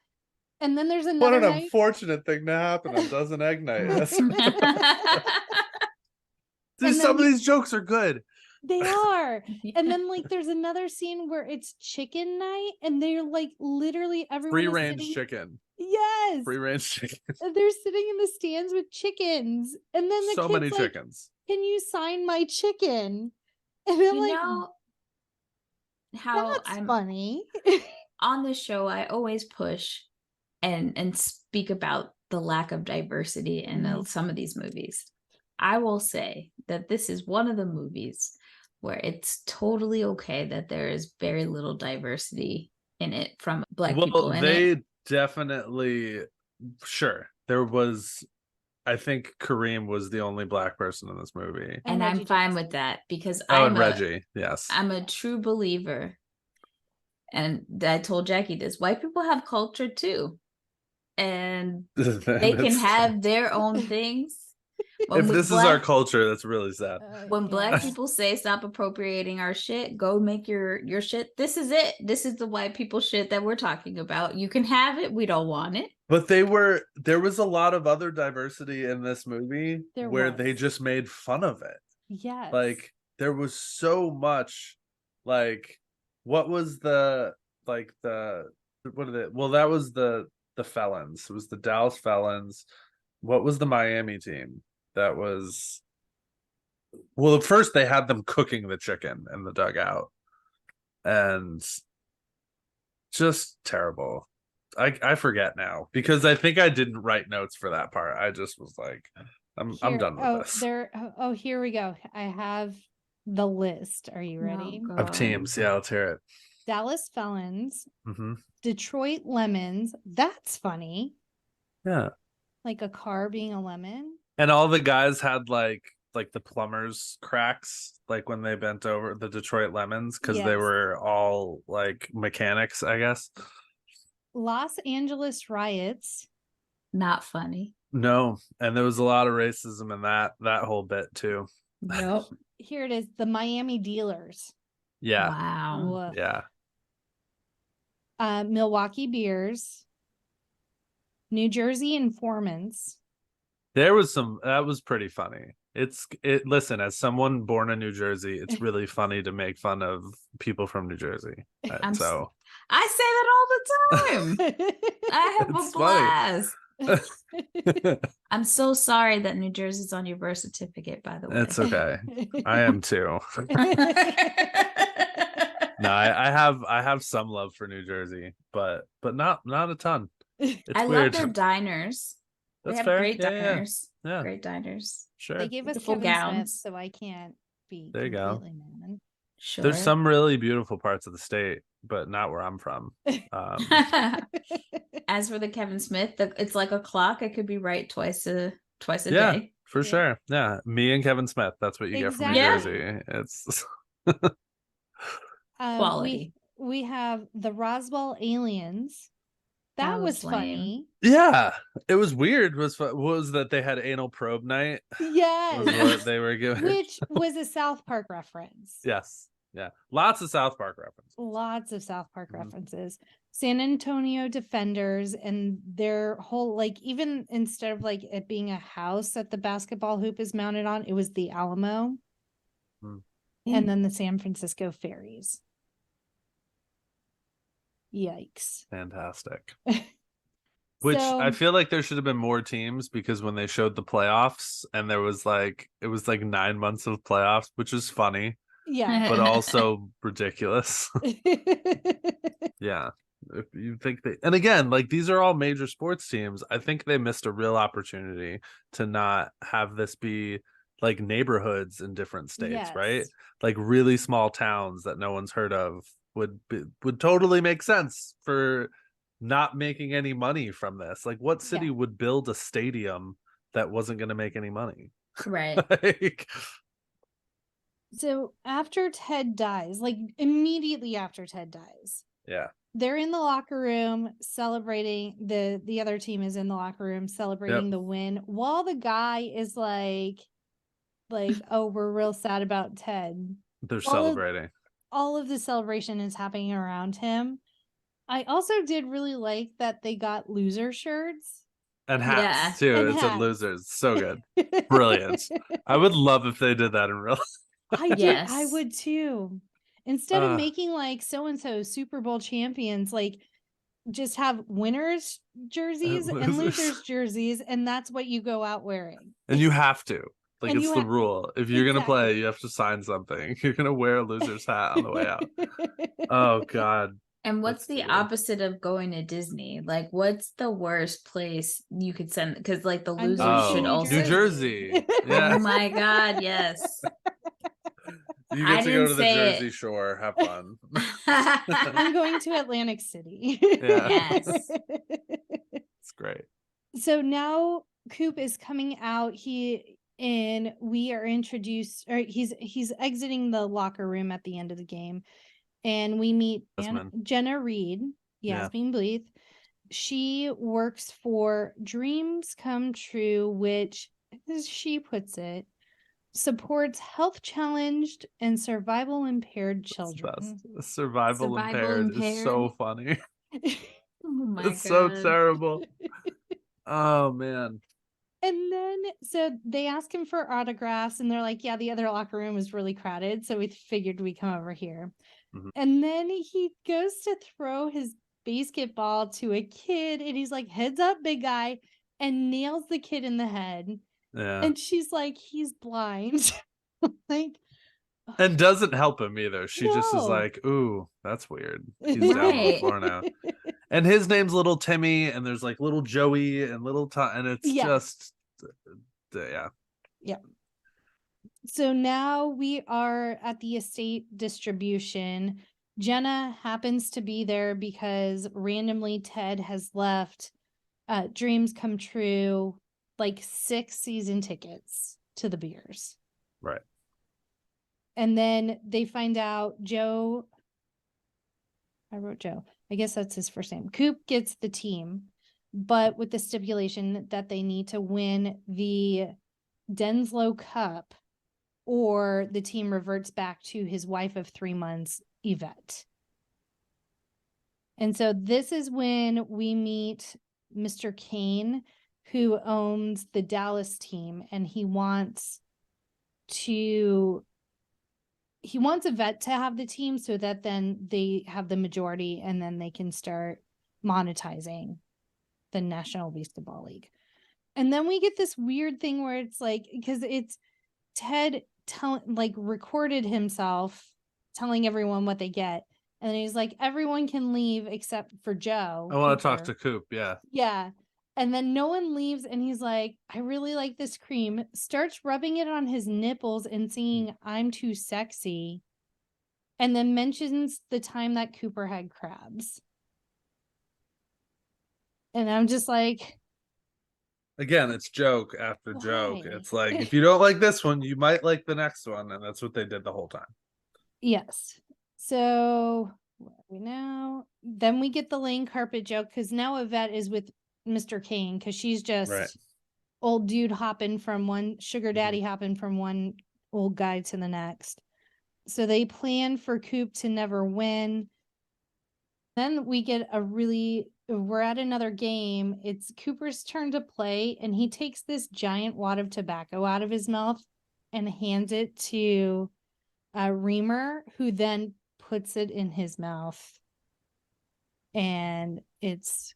And then there's another What an unfortunate thing to happen on dozen egg night. See, some of these jokes are good. They are. And then like there's another scene where it's chicken night, and they're like literally everyone free range chicken. Yes. Free range chicken. They're sitting in the stands with chickens. And then the so kid's many like, chickens. Can you sign my chicken? And I'm like, how that's funny. On the show, I always push and speak about the lack of diversity in some of these movies. I will say that this is one of the movies where it's totally okay that there is very little diversity in it from Black people in it. Definitely, sure. There was, I think Kareem was the only Black person in this movie. And I'm fine with that, because Reggie, yes. I'm a true believer. And I told Jackie this, white people have culture too. And they can have their own things. If this is our culture, that's really sad. When Black people say stop appropriating our shit, go make your shit. This is it. This is the white people shit that we're talking about. You can have it. We don't want it. But there was a lot of other diversity in this movie they just made fun of it. Yes. Like there was so much, like, what was that was the Felons. It was the Dallas Felons. What was the Miami team? That was, well, at first they had them cooking the chicken in the dugout, and just terrible. I forget now, because I think I didn't write notes for that part. I just was like, I'm done with this. Here we go. I have the list. Are you ready? Of teams. Yeah, let's hear it. Dallas Felons, Detroit Lemons. That's funny. Yeah. Like a car being a lemon. And all the guys had like the plumber's cracks, like when they bent over, the Detroit Lemons, because they were all like mechanics, I guess. Los Angeles Riots. Not funny. No, and there was a lot of racism in that whole bit too. Nope. Here it is, the Miami Dealers. Yeah. Wow. Yeah. Milwaukee Beers. New Jersey Informants. There was that was pretty funny. Listen, as someone born in New Jersey, it's really funny to make fun of people from New Jersey. So I say that all the time. I have It's a blast. I'm so sorry that New Jersey's on your birth certificate, by the way. It's okay. I am too. No, I have some love for New Jersey, but not a ton. It's I weird. love their diners. That's They have fair. great Yeah, diners. Yeah. Great diners. Sure. They gave us Beautiful Kevin gowns. Smith, so I can't be There you go. completely mad. Sure. There's some really beautiful parts of the state, but not where I'm from. As for the Kevin Smith, it's like a clock. It could be right twice a Yeah, day. for sure. Yeah, me and Kevin Smith. That's what you get from New Exactly. Jersey. It's Quality. We have the Roswell aliens. That was lame. funny. yeah, it was weird. Was that they had anal probe night? Was Yes. what they were giving. Which was a South Park reference. Yes. Yeah. Lots of South Park references. Lots of South Park Mhm. references. San Antonio Defenders and their whole, like, even instead of like it being a house that the basketball hoop is mounted on, it was the Alamo. Mm. And then the San Francisco Ferries. Yikes. Fantastic. Which I feel like there should have been more teams, because when they showed the playoffs and it was like 9 months of playoffs, which is funny, yeah. but also ridiculous. Yeah. If you think and again, like, these are all major sports teams. I think they missed a real opportunity to not have this be like neighborhoods in different states, right? Yes. Like really small towns that no one's heard of would totally make sense for not making any money from this. Like, what city would build a stadium that wasn't going to make any money? Right. Like, So after Ted dies, like immediately after Ted dies, yeah. they're in the locker room celebrating. The other team is in the locker room celebrating the win, while the guy is like, oh, we're real sad about Ted. They're celebrating. All of the celebration is happening around him. I also did really like that they got loser shirts. And hats too. And It said hats. losers. So good. Brilliant. I would love if they did that in real life. I would too. Instead of making like so-and-so Super Bowl champions, like just have winners jerseys and losers jerseys, and that's what you go out wearing. And you have to. Like, And it's the rule. If you're gonna play, you have to sign something. You're gonna wear a loser's hat on the way out. Oh God. And what's the opposite of going to Disney? Like, what's the worst place you could send? Because like the losers should also New Jersey. Yeah. Oh my God, yes. You get to go to the Jersey it. Shore. Have fun. I'm going to Atlantic City. Yeah. Yes. It's great. So now Coop is coming out. We are introduced, or he's exiting the locker room at the end of the game, and we meet Jenna Reed, Yasmine Bleeth. She works for Dreams Come True, which, as she puts it, supports health challenged and survival impaired children. Survival impaired is so funny. Oh my It's so terrible. Oh man. And then, so they ask him for autographs, and they're like, yeah, the other locker room was really crowded, so we figured we'd come over here. Mm-hmm. And then he goes to throw his BASEketball to a kid, and he's like, heads up, big guy, and nails the kid in the head. Yeah. And she's like, he's blind. Like, and doesn't help him either. She just is No. like, ooh, that's weird. He's down on the floor now. And his name's Little Timmy, and there's like Little Joey and Little Tom, and it's just, yeah. So now we are at the estate distribution. Jenna happens to be there because randomly Ted has left Dreams Come True like 6 season tickets to the Beers. Right. And then they find out Joe. I wrote Joe. I guess that's his first name. Coop gets the team, but with the stipulation that they need to win the Denslow Cup, or the team reverts back to his wife of 3 months, Yvette. And so this is when we meet Mr. Kane, who owns the Dallas team, and he wants he wants a vet to have the team so that then they have the majority and then they can start monetizing the National Basketball League. And then we get this weird thing where it's like, because it's Ted recorded himself telling everyone what they get. And he's like, everyone can leave except for Joe. I want to Cooper. talk to Coop. Yeah. Yeah. And then no one leaves. And he's like, I really like this cream. Starts rubbing it on his nipples and singing, I'm too sexy. And then mentions the time that Cooper had crabs. And I'm just like, again, it's joke after why? joke. It's like, if you don't like this one, you might like the next one. And that's what they did the whole time. Yes. So where are we now? Then we get the laying carpet joke because now Yvette is with Mr. Kane because she's just Right. old dude hopping from one sugar daddy hopping from one old guy to the next. So they plan for Coop to never win. Then we get we're at another game. It's Cooper's turn to play, and he takes this giant wad of tobacco out of his mouth and hands it to Remer, who then puts it in his mouth. And it's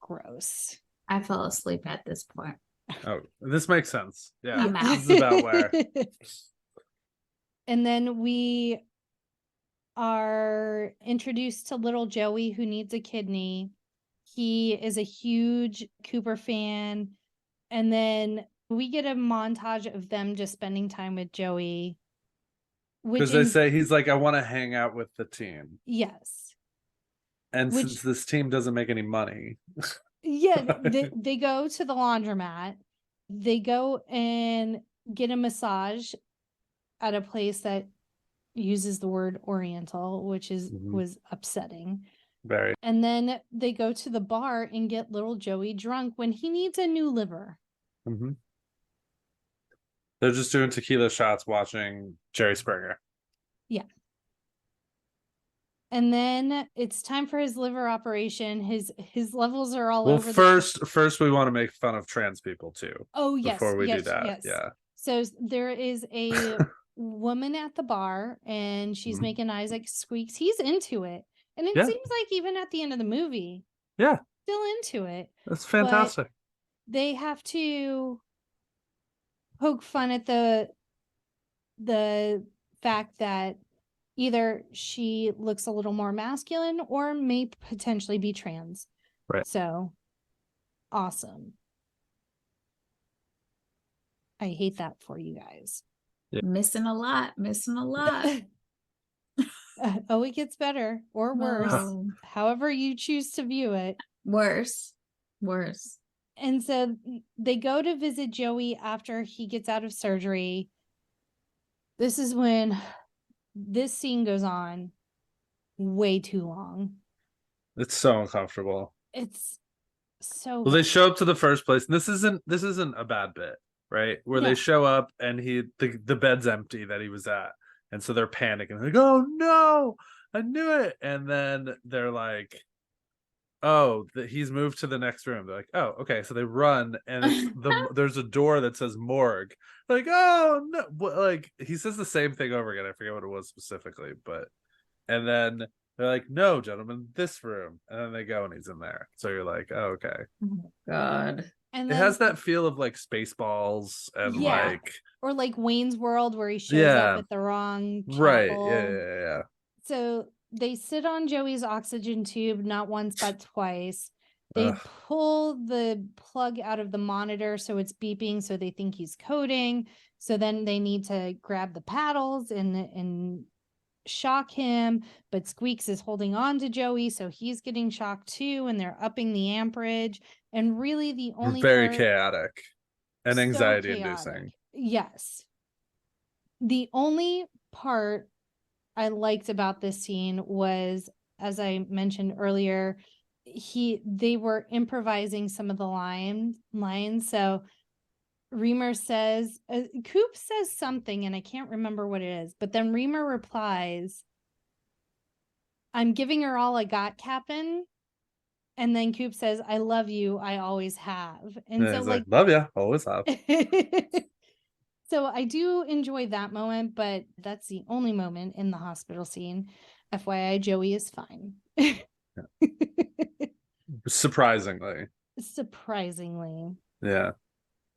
gross. I fell asleep at this point. Oh, this makes sense. Yeah. I'm out. This is about where. And then we are introduced to little Joey, who needs a kidney. He is a huge Cooper fan. And then we get a montage of them just spending time with Joey. Because they say he's like, I want to hang out with the team. Yes. And since this team doesn't make any money. Yeah, they go to the laundromat. They go and get a massage at a place that uses the word Oriental, which was upsetting. Very. And then they go to the bar and get little Joey drunk when he needs a new liver. Mm-hmm. They're just doing tequila shots watching Jerry Springer. Yeah. And then it's time for his liver operation. His levels are all over. First we want to make fun of trans people too. Oh, yes. Before we do that. Yes. Yeah. So there is a woman at the bar and she's making Isaac squeaks. He's into it. And it seems like even at the end of the movie. Yeah. Still into it. That's fantastic. But they have to poke fun at the fact that either she looks a little more masculine or may potentially be trans. Right. So awesome. I hate that for you guys. Yeah. Missing a lot. Oh, it gets better or worse. However you choose to view it. Worse. And so they go to visit Joey after he gets out of surgery. This is when this scene goes on way too long. It's so uncomfortable. It's so well, they show up to the first place, and this isn't a bad bit, right? Where they show up and the bed's empty that he was at. And so they're panicking. They're like, oh no, I knew it. And then they're like, oh, he's moved to the next room. They're like, oh, okay. So they run, and it's there's a door that says morgue. Like, oh no, like he says the same thing over again. I forget what it was specifically, and then they're like, no, gentlemen, this room. And then they go, and he's in there. So you're like, oh, okay. Oh, God. And it has that feel of like Spaceballs and or like Wayne's World where he shows up at the wrong chapel. Right. Yeah. So they sit on Joey's oxygen tube not once but twice. They pull the plug out of the monitor so it's beeping, so they think he's coding. So then they need to grab the paddles and shock him, but Squeaks is holding on to Joey, so he's getting shocked too, and they're upping the amperage. And really the only very chaotic and anxiety inducing. Yes. The only part I liked about this scene was, as I mentioned earlier, they were improvising some of the lines. So Remer says, Coop says something, and I can't remember what it is, but then Remer replies, I'm giving her all I got, Captain. And then Coop says, I love you, I always have. And so like love ya, always have. So I do enjoy that moment, but that's the only moment in the hospital scene. FYI, Joey is fine. Surprisingly. Surprisingly. Yeah.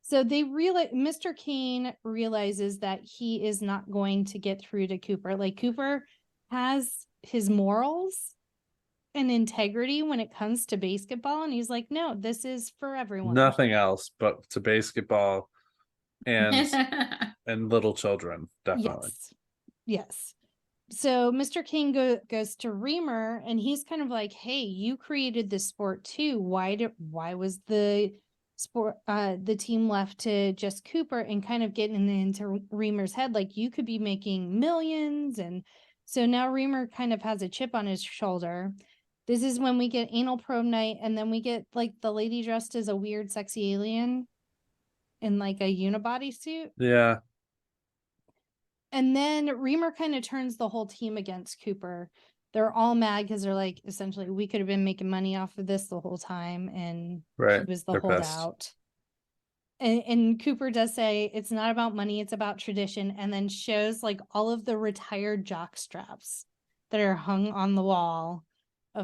So they realize Mr. Kane realizes that he is not going to get through to Cooper. Like, Cooper has his morals and integrity when it comes to basketball, and he's like, no, this is for everyone. Nothing else but to basketball and little children, definitely. Yes. So Mr. King goes to Remer, and he's kind of like, hey, you created this sport too. Why was the team left to just Cooper? And kind of getting into Remer's head, like, you could be making millions. And so now Remer kind of has a chip on his shoulder. This is when we get anal probe night, and then we get like the lady dressed as a weird sexy alien in like a unibody suit. Yeah. And then Remer kind of turns the whole team against Cooper. They're all mad because they're like, essentially, we could have been making money off of this the whole time, and he was the holdout. And Cooper does say it's not about money, it's about tradition, and then shows like all of the retired jock straps that are hung on the wall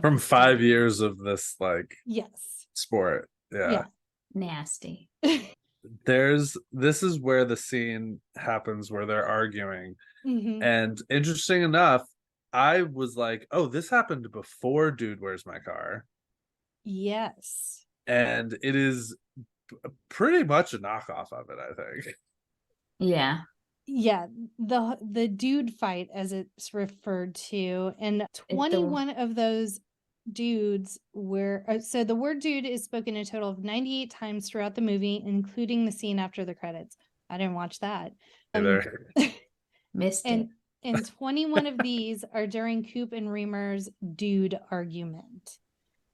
from 5 years of this sport. Yeah. Nasty. This is where the scene happens where they're arguing. Mm-hmm. And interesting enough, I was like, oh, this happened before Dude, Where's My Car? Yes. And it is pretty much a knockoff of it, I think. Yeah. Yeah, the dude fight, as it's referred to, and 21 of those dudes were so the word dude is spoken a total of 98 times throughout the movie, including the scene after the credits. I didn't watch that. Missed it. And 21 of these are during Coop and Remer's dude argument.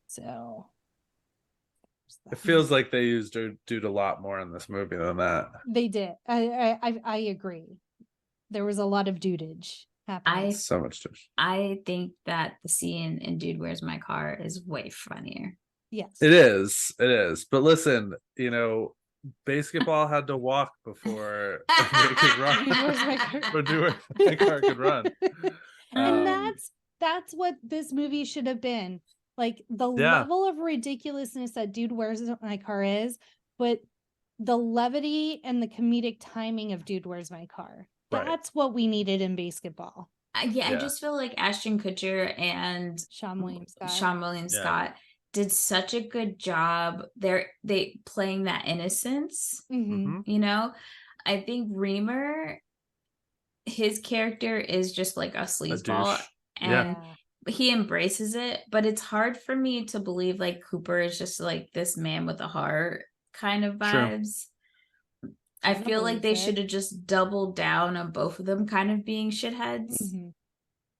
So it feels like they used dude a lot more in this movie than that. They did. I agree. There was a lot of dudage happening. So much dude. I think that the scene in Dude, Where's My Car is way funnier. Yes. It is. But listen, basketball had to walk before they could run. Or Dude, Where's My Car could run. And that's what this movie should have been. Like, the level of ridiculousness that Dude, Where's My Car is, but the levity and the comedic timing of Dude, Where's My Car. That's what we needed in basketball. I just feel like Ashton Kutcher and Sean William Scott did such a good job. They playing that innocence. Mm-hmm. I think Remer, his character is just like a sleazeball, and he embraces it. But it's hard for me to believe like Cooper is just like this man with a heart kind of vibes. I feel like they should have just doubled down on both of them kind of being shitheads.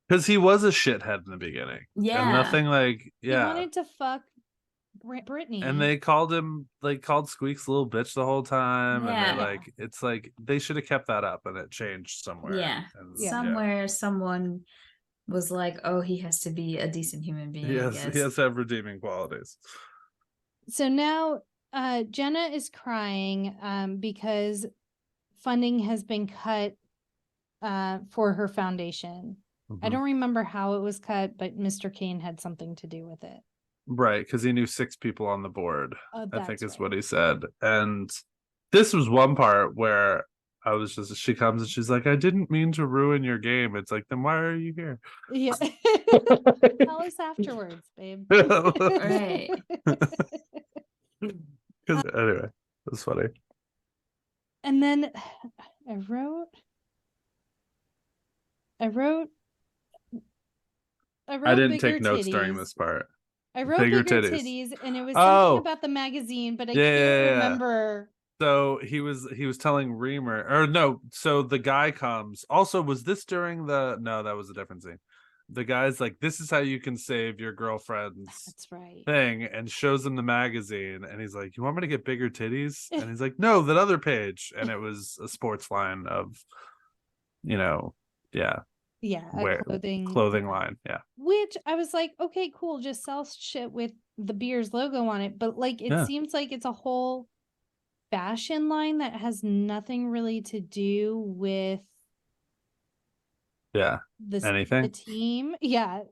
Because he was a shithead in the beginning. Yeah. And nothing He wanted to fuck Brittany. And they called Squeaks a little bitch the whole time. Yeah. And it's like they should have kept that up, and it changed somewhere. Yeah. Somewhere someone was like, oh, he has to be a decent human being. He has to have redeeming qualities. So now Jenna is crying because funding has been cut for her foundation. Mm-hmm. I don't remember how it was cut, but Mr. Kane had something to do with it. Right, because he knew 6 people on the board, I think is what he said. And this was one part where she comes and she's like, I didn't mean to ruin your game. It's like, then why are you here? Yeah. Tell us afterwards, babe. Right. Anyway, it was funny. And then I didn't take notes during this part. I wrote bigger titties, and it was something about the magazine, but I can't remember. So he was telling Remer, or no, so the guy comes. Also, was this during no, that was a different scene. The guy's like, this is how you can save your girlfriend's thing, and shows him the magazine, and he's like, you want me to get bigger titties? And he's like, no, that other page. And it was a sports line of, clothing line. Yeah. Which I was like, okay, cool, just sell shit with the Beers logo on it. But it seems like it's a whole fashion line that has nothing really to do with Yeah. the Anything? team. Yeah.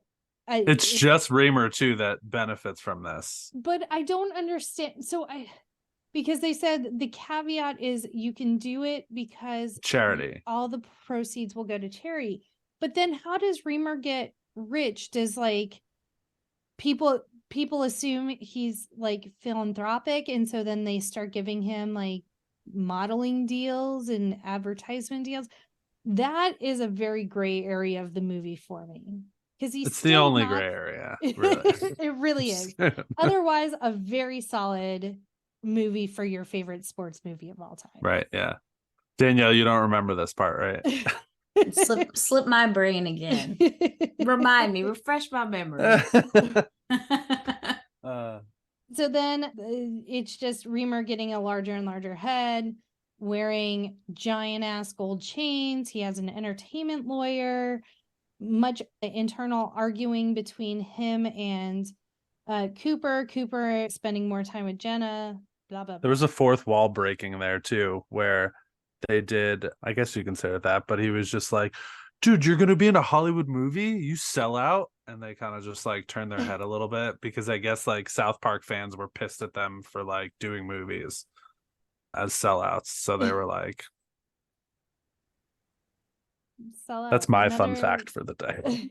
It's just Remer too that benefits from this. But I don't understand. Because they said the caveat is you can do it because Charity. all the proceeds will go to charity. But then how does Remer get rich? Does like people assume he's like philanthropic, and so then they start giving him like modeling deals and advertisement deals? That is a very gray area of the movie for me. Because it's the only gray area. Really. It really is. Otherwise, a very solid movie for your favorite sports movie of all time. Right. Yeah. Danielle, you don't remember this part, right? slip my brain again. Remind me, refresh my memory. So then it's just Remer getting a larger and larger head, wearing giant ass gold chains. He has an entertainment lawyer, much internal arguing between him and Cooper spending more time with Jenna, blah, blah, blah. There was a fourth wall breaking there too, where they did, I guess you can say it that, but he was just like, dude, you're going to be in a Hollywood movie? You sell out? And they kind of just like turned their head a little bit because I guess like South Park fans were pissed at them for like doing movies as sellouts. So they were like, Sell out. That's my fun fact for the day.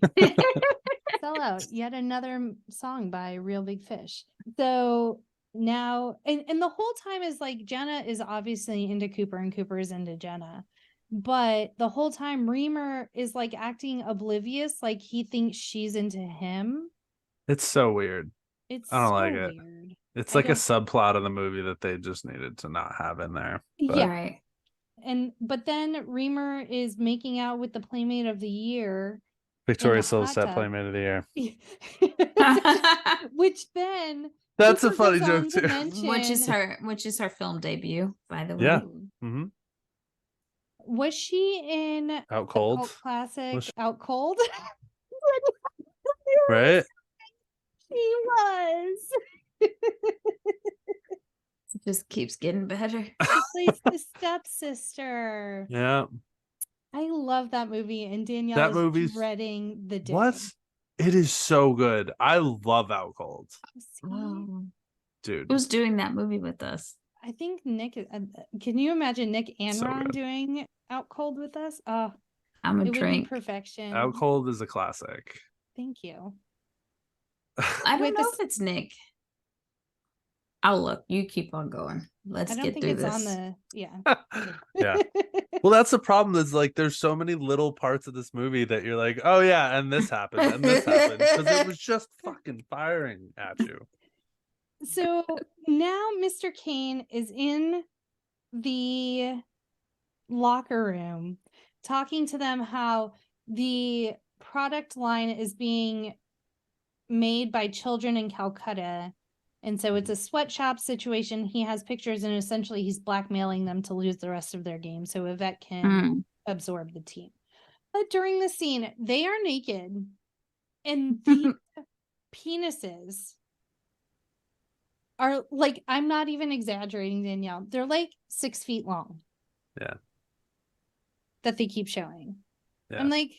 Sell out. Yet another song by Real Big Fish. So now, and the whole time is like Jenna is obviously into Cooper and Cooper is into Jenna. But the whole time Remer is like acting oblivious, like he thinks she's into him. It's so weird. I don't like it. Weird. It's like a subplot of the movie that they just needed to not have in there. But... Yeah. Right. But then Remer is making out with the Playmate of the Year. Victoria Sills said Playmate of the Year. Which then that's a funny joke too. Which is her film debut, by the way. Yeah. Mm-hmm. Was she in Out Cold? Cult classic Out Cold? Right? She was. It just keeps getting better. She plays the stepsister. Yeah. I love that movie, and Danielle is dreading the day. What? It is so good. I love Out Cold. Dude. Who's doing that movie with us? I think Nick. Can you imagine Nick and So Ron good. doing Out Cold with us? I'm a drink. Perfection. Out Cold is a classic. Thank you. I don't know if it's Nick. I'll look. You keep on going. Let's get through this. Yeah. Yeah. Well, that's the problem. Is like there's so many little parts of this movie that you're like, oh yeah, and this happened, and this happened, because it was just fucking firing at you. So now Mr. Kane is in the locker room talking to them how the product line is being made by children in Calcutta. And so it's a sweatshop situation. He has pictures and essentially he's blackmailing them to lose the rest of their game so Yvette can absorb the team. But during the scene, they are naked and the penises are like, I'm not even exaggerating, Danielle. They're like 6 feet long. Yeah. That they keep showing. Yeah. I'm like,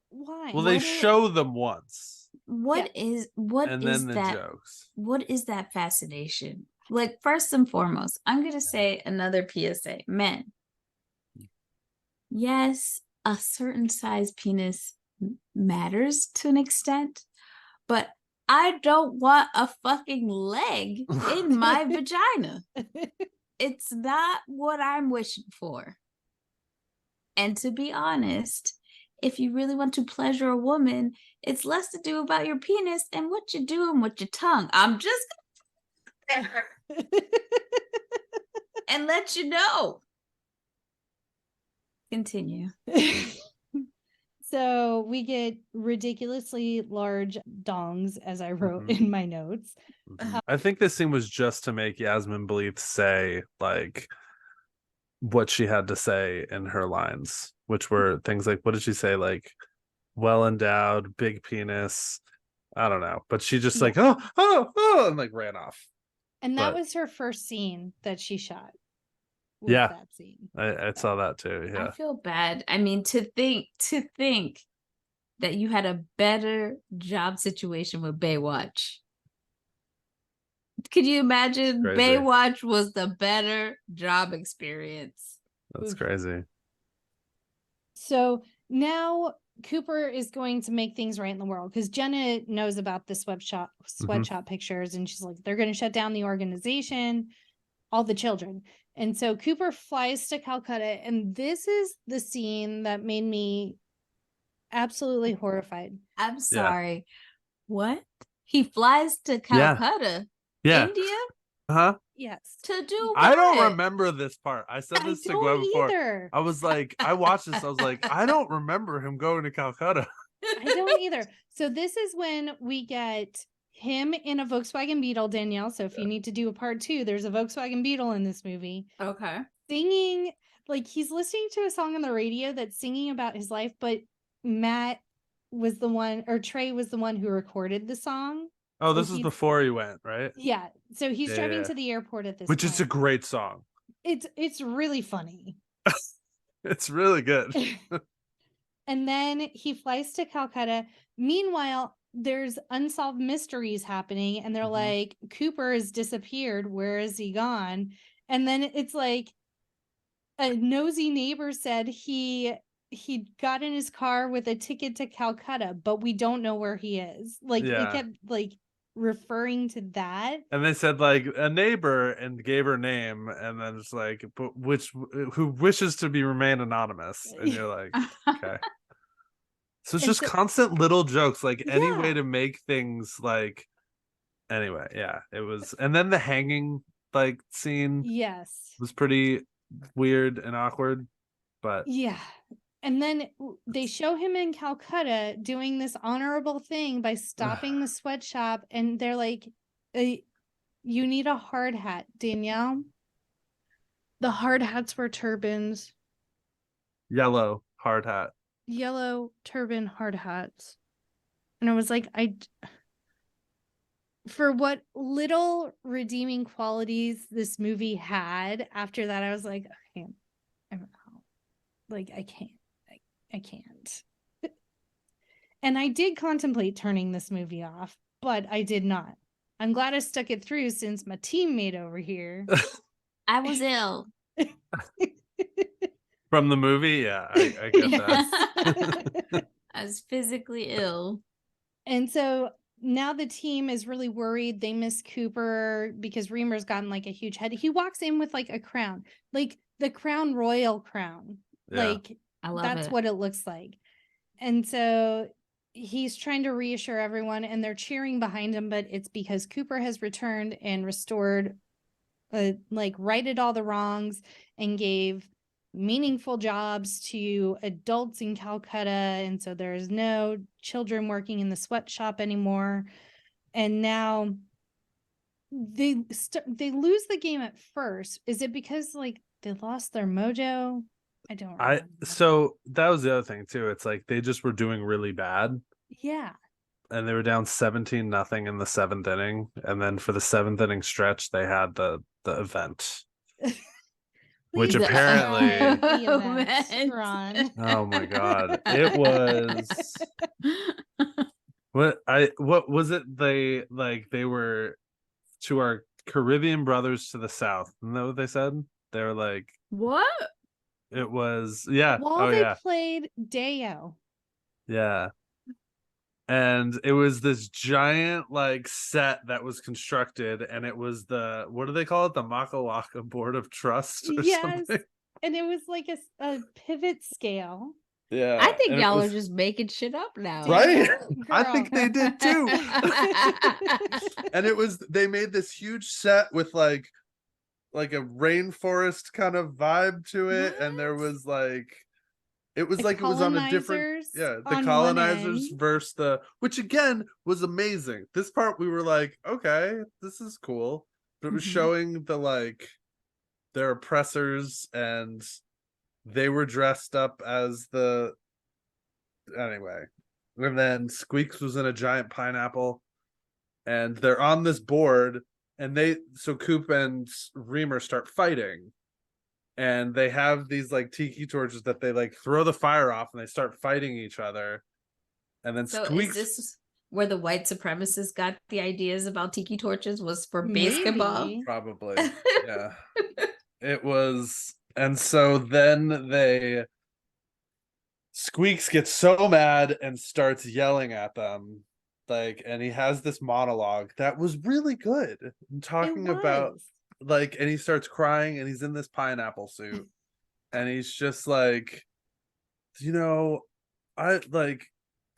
why? Well, they show them once. What is that? Jokes. What is that fascination? Like, first and foremost, I'm going to say another PSA. Men. Yes, a certain size penis matters to an extent, but I don't want a fucking leg in my vagina. It's not what I'm wishing for. And to be honest, if you really want to pleasure a woman, it's less to do about your penis and what you're doing with your tongue. I'm just gonna and let you know. Continue. So we get ridiculously large dongs, as I wrote in my notes. I think this scene was just to make Yasmine Bleeth say like what she had to say in her lines, which were things like, what did she say? Like, well endowed, big penis. I don't know. But she just like, oh, and like ran off. And that But- was her first scene that she shot. Yeah. That scene. I saw that too. I Yeah. feel bad. I mean, to think that you had a better job situation with Baywatch. Could you imagine? Crazy. Baywatch was the better job experience. That's Oof. crazy. So now Cooper is going to make things right in the world because Jenna knows about the sweatshop pictures, and she's like, they're going to shut down the organization, all the children. And so Cooper flies to Calcutta, and this is the scene that made me absolutely horrified. I'm sorry. What? He flies to Calcutta, Yeah. India, Huh? Yes. to do what? I don't remember this part. I said I this to don't Gwen before. either. I was like, I watched this. I was like, I don't remember him going to Calcutta. I don't either. So this is when we get him in a Volkswagen Beetle, Danielle. So if you need to do a part 2, there's a Volkswagen Beetle in this movie. Okay. Singing, like he's listening to a song on the radio that's singing about his life, but Matt was the one, or Trey was the one who recorded the song. Oh, So this is he's- before he went, right? Yeah. So he's Yeah, driving yeah. to the airport at this Which point. is a great song. It's really funny. It's really good. And then he flies to Calcutta. Meanwhile, there's unsolved mysteries happening, and they're Mhm. like, Cooper has disappeared. Where is he gone? And then it's like a nosy neighbor said he got in his car with a ticket to Calcutta, but we don't know where he is. Like they Yeah. kept like referring to that. And they said like a neighbor and gave her name, and then it's like, but who wishes to be remain anonymous? And you're like, okay. So it's And just so- constant little jokes, like any Yeah. way to make things like. Anyway, yeah, it was, and then the hanging like scene Yes. was pretty weird and awkward, but Yeah. And then they show him in Calcutta doing this honorable thing by stopping the sweatshop. And they're like, you need a hard hat, Danielle. The hard hats were turbans, yellow hard hat. yellow turban hard hats. And I was like, for what little redeeming qualities this movie had, after that, I was like, okay, I'm out. Like, I can't. And I did contemplate turning this movie off, but I did not. I'm glad I stuck it through since my teammate over here. I was ill. From the movie, yeah, I get that. I was physically ill. And so now the team is really worried. They miss Cooper because Remer's gotten like a huge head. He walks in with like a crown, like the Crown Royal crown. Yeah. Like I love that's it. what it looks like. And so he's trying to reassure everyone, and they're cheering behind him, but it's because Cooper has returned and restored, like righted all the wrongs and gave meaningful jobs to adults in Calcutta. And so there's no children working in the sweatshop anymore. And now they lose the game at first. Is it because like they lost their mojo? I don't remember. So that was the other thing too. It's like they just were doing really bad, Yeah. and they were down 17-0 in the 7th inning, and then for the 7th inning stretch they had the event. Which Please apparently- describe the event, Event. Ron. Oh my god. It was what was it? They were to our Caribbean brothers to the south. Isn't that what they said? They were like, What? it was, yeah. While Oh they yeah. played Deo. Yeah. And it was this giant like set that was constructed, and it was the, what do they call it? The Makalaka Board of Trust or Yes. something. And it was like a pivot scale. Yeah. I think and it y'all was- are just making shit up now. Right? Girl. I think they did too. And it was, they made this huge set with like a rainforest kind of vibe to it, and there What? was like, it was The like it was on a different, colonizers yeah, on the one colonizers end. versus the, which again was amazing. This part we were like, okay, this is cool, but it was Mhm. showing the like their oppressors, and they were dressed up as the, anyway. And then Squeaks was in a giant pineapple, and they're on this board, so Coop and Remer start fighting, and they have these like tiki torches that they like throw the fire off, and they start fighting each other. And then So Squeaks. is this where the white supremacists got the ideas about tiki torches? Was for Maybe. basketball? Probably. Yeah. It was. And so then Squeaks gets so mad and starts yelling at them. Like, and he has this monologue that was really good. Talking about like, and he starts crying, and he's in this pineapple suit. And he's just like, I like,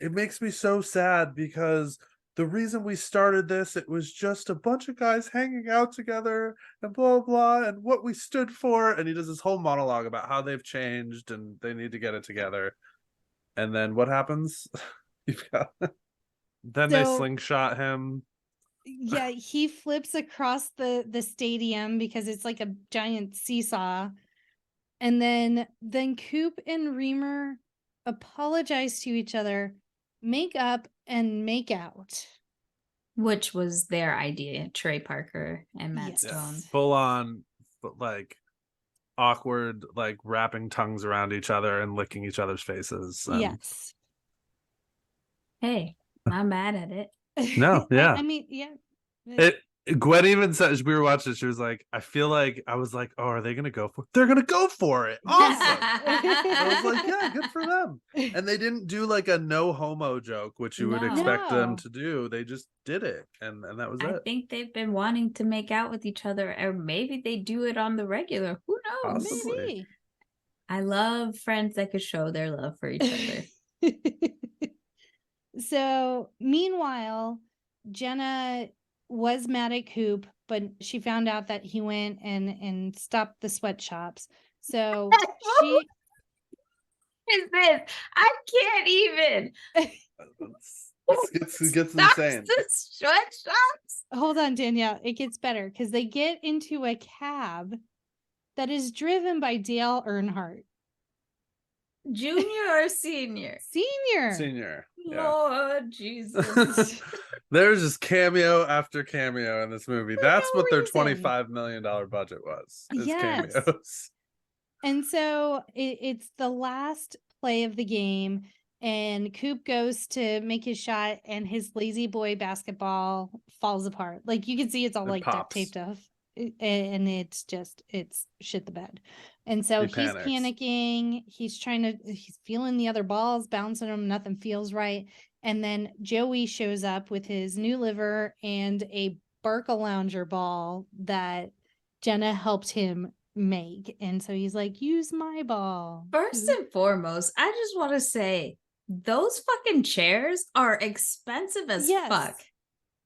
it makes me so sad because the reason we started this, it was just a bunch of guys hanging out together and blah, blah, and what we stood for. And he does this whole monologue about how they've changed and they need to get it together. And then what happens? Then they slingshot him. Yeah, he flips across the stadium because it's like a giant seesaw. And then Coop and Remer apologize to each other, make up, and make out. Which was their idea, Trey Parker and Matt Yes. Stone. Full on, like, awkward, like, wrapping tongues around each other and licking each other's faces. Yes. Hey, I'm mad at it. No, yeah. I mean, yeah. Gwen even said, we were watching, she was like, I feel like, I was like, oh, are they gonna go for it? They're gonna go for it. Awesome. I was like, yeah, good for them. And they didn't do like a no homo joke, which you would expect them to do. They just did it, and that was it. I think they've been wanting to make out with each other, or maybe they do it on the regular. Who knows? Possibly. Maybe. I love friends that could show their love for each other. So meanwhile, Jenna was mad at Coop, but she found out that he went and stopped the sweatshops. So she is this? I can't even. It gets insane. The sweatshops. Hold on, Danielle. It gets better because they get into a cab that is driven by Dale Earnhardt. Junior or senior? Senior. Yeah. Lord Jesus. There's just cameo after cameo in this movie. That's no what their reason. $25 million budget was. Is Yes. cameos. And so it's the last play of the game, and Coop goes to make his shot, and his lazy boy basketball falls apart. Like, you can see it's all like duct pops. taped off, and it's shit the bed. And so he's panicking. He's feeling the other balls bouncing him. Nothing feels right. And then Joey shows up with his new liver and a Barcalounger ball that Jenna helped him make. And so he's like, use my ball. First and foremost, I just want to say those fucking chairs are expensive as fuck.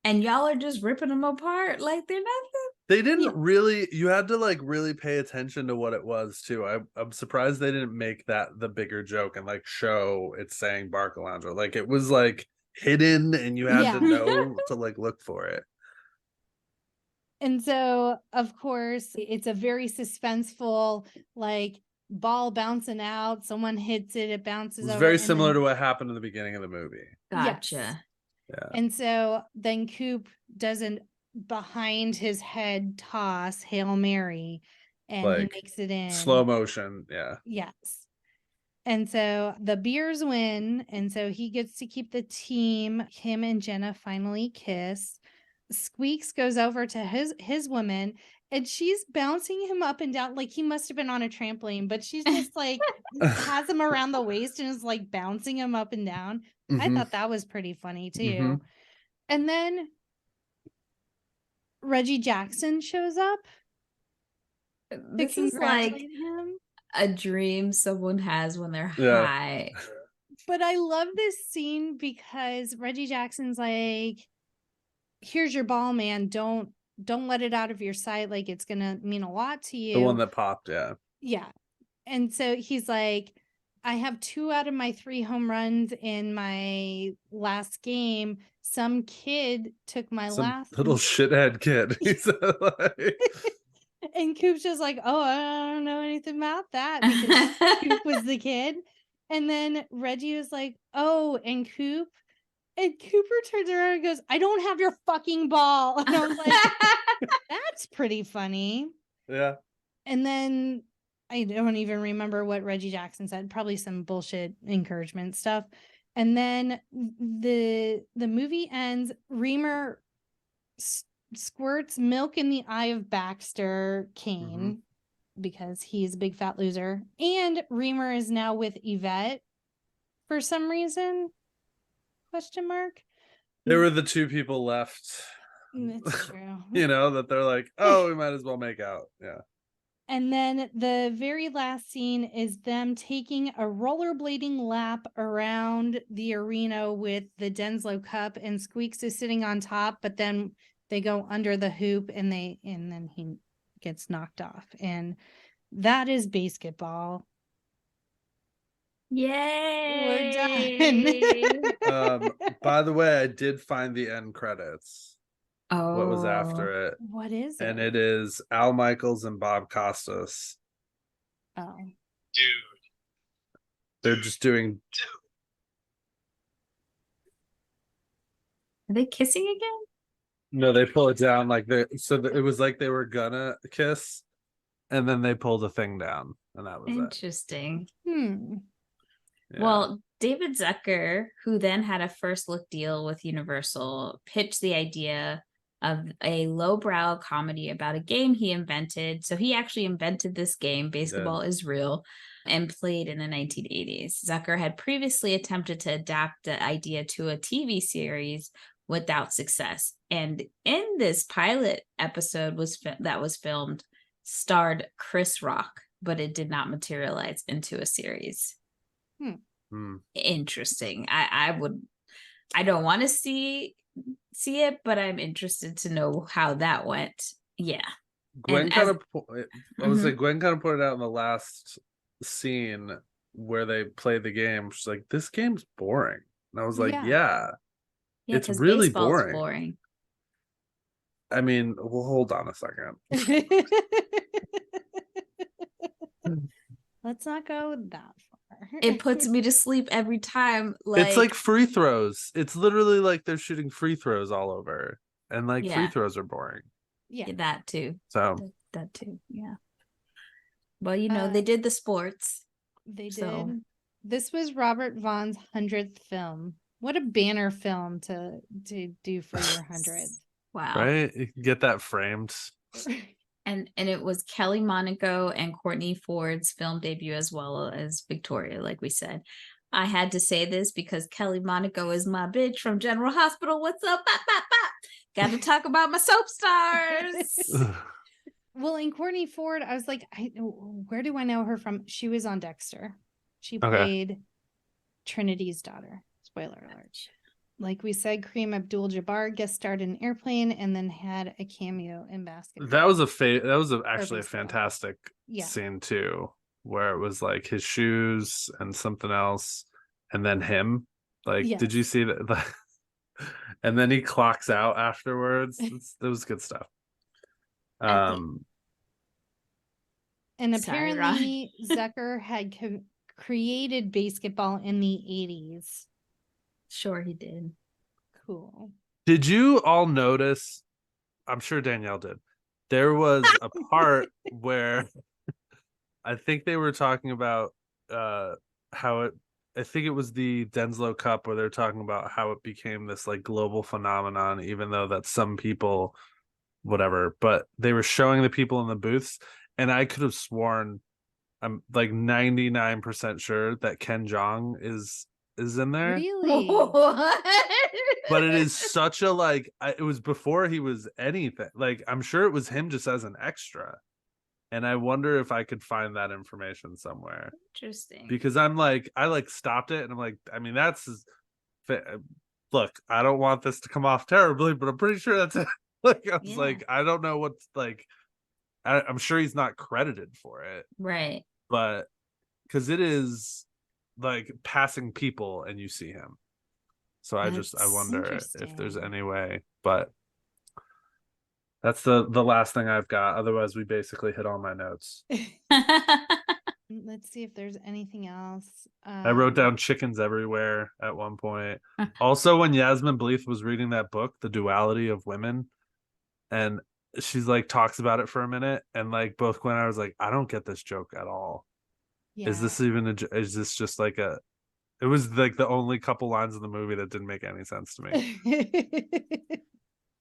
And y'all are just ripping them apart like they're nothing. They didn't really, you had to like really pay attention to what it was too. I'm surprised they didn't make that the bigger joke and like show it saying Barcalounger. Like it was like hidden and you had to know to like look for it. And so, of course, it's a very suspenseful, like, ball bouncing out. Someone hits it, it bounces over. It's very similar to what happened in the beginning of the movie. Gotcha. Yes. Yeah. And so then Coop does an behind his head toss, Hail Mary, and like, he makes it in. Slow motion. Yeah. Yes. And so the Bears win. And so he gets to keep the team. Him and Jenna finally kiss. Squeaks goes over to his woman, and she's bouncing him up and down like he must have been on a trampoline, but she's just like has him around the waist and is like bouncing him up and down. Mm-hmm. I thought that was pretty funny too. Mm-hmm. And then Reggie Jackson shows up. This is like him. A dream someone has when they're high. But I love this scene because Reggie Jackson's like, here's your ball, man. Don't let it out of your sight. Like, it's gonna mean a lot to you. The one that popped, yeah. And so he's like, I have 2 out of my 3 home runs in my last game. Some kid took my last little shithead kid. He's like... And Coop's just like, oh, I don't know anything about that, because Coop was the kid. And then Reggie was like, oh, and Coop, And Cooper turns around and goes, I don't have your fucking ball. And I was like, that's pretty funny. Yeah. And then I don't even remember what Reggie Jackson said, probably some bullshit encouragement stuff. And then the movie ends. Remer squirts milk in the eye of Baxter Kane because he's a big fat loser. And Remer is now with Yvette for some reason. Question mark. There were the two people left. It's true. That they're like, oh, we might as well make out. Yeah. And then the very last scene is them taking a rollerblading lap around the arena with the Denslow Cup, and Squeaks is sitting on top, but then they go under the hoop and then he gets knocked off. And that is BASEketball. Yay! We're done. By the way, I did find the end credits. Oh, What was after it? What is it? And it is Al Michaels and Bob Costas. Oh. Dude. They're just doing. Are they kissing again? No, they pull it down like it was like they were gonna kiss, and then they pulled the thing down, and that was it. Interesting. Yeah. Well, David Zucker, who then had a first look deal with Universal, pitched the idea of a lowbrow comedy about a game he invented. So he actually invented this game, BASEketball is Real, and played in the 1980s. Zucker had previously attempted to adapt the idea to a TV series without success. And in this pilot episode that was filmed, starred Chris Rock, but it did not materialize into a series. Interesting. I don't want to see it, but I'm interested to know how that went. Yeah. Gwen kind of Gwen kind of put it out in the last scene where they play the game. She's like, this game's boring. And I was like, yeah it's really boring. I mean, well, hold on a second. Let's not go that far. It puts me to sleep every time. It's like free throws. It's literally like they're shooting free throws all over, and free throws are boring. Yeah, that too. So that too. Yeah. Well, they did the sports. They did. This was Robert Vaughn's 100th film. What a banner film to do for your 100th. Wow. Right? You can get that framed. And it was Kelly Monaco and Courtney Ford's film debut, as well as Victoria, like we said. I had to say this because Kelly Monaco is my bitch from General Hospital. What's up? Bop, bop, bop. Got to talk about my soap stars. Well, in Courtney Ford, I was like, where do I know her from? She was on Dexter. She played Trinity's daughter. Spoiler alert. Like we said, Kareem Abdul-Jabbar guest starred in Airplane and then had a cameo in BASEketball. That was actually a fantastic scene too, where it was like his shoes and something else, and then him. Did you see that? And then he clocks out afterwards. That was good stuff. And apparently Zucker had created BASEketball in the 80s. Sure he did. Cool. Did you all notice? I'm sure Danielle did. There was a part where I think they were talking about how it. I think it was the Denslow Cup where they're talking about how it became this global phenomenon, even though that some people, whatever. But they were showing the people in the booths, and I could have sworn, I'm 99% sure that Ken Jeong is in there. Really? But it is such a it was before he was anything. I'm sure it was him just as an extra. And I wonder if I could find that information somewhere. Interesting. Because I'm I stopped it and I'm like, I mean, look, I don't want this to come off terribly, but I'm pretty sure that's it. I was I don't know what's I'm sure he's not credited for it. Right. But because it is passing people and you see him. So I wonder if there's any way, but that's the last thing I've got. Otherwise we basically hit all my notes. Let's see if there's anything else. I wrote down chickens everywhere at one point. Also, when Yasmine Bleeth was reading that book, The Duality of Women, and she's like talks about it for a minute, and like both Gwen and I was like, I don't get this joke at all. Yeah. Is this even is this just like a, it was like the only couple lines of the movie that didn't make any sense to me.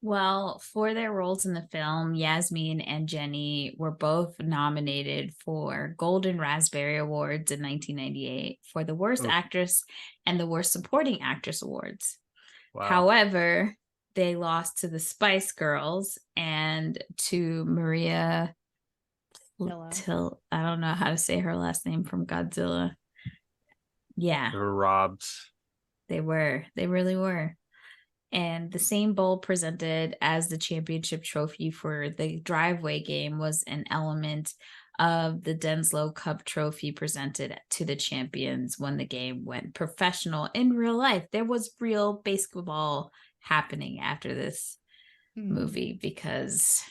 Well, for their roles in the film, Yasmine and Jenny were both nominated for Golden Raspberry Awards in 1998 for the Worst Actress and the Worst Supporting Actress Awards. Wow. However, they lost to the Spice Girls and to Maria Till. I don't know how to say her last name from Godzilla. Yeah. They were robbed. They were. They really were. And the same bowl presented as the championship trophy for the driveway game was an element of the Denslow Cup trophy presented to the champions when the game went professional in real life. There was real basketball happening after this movie because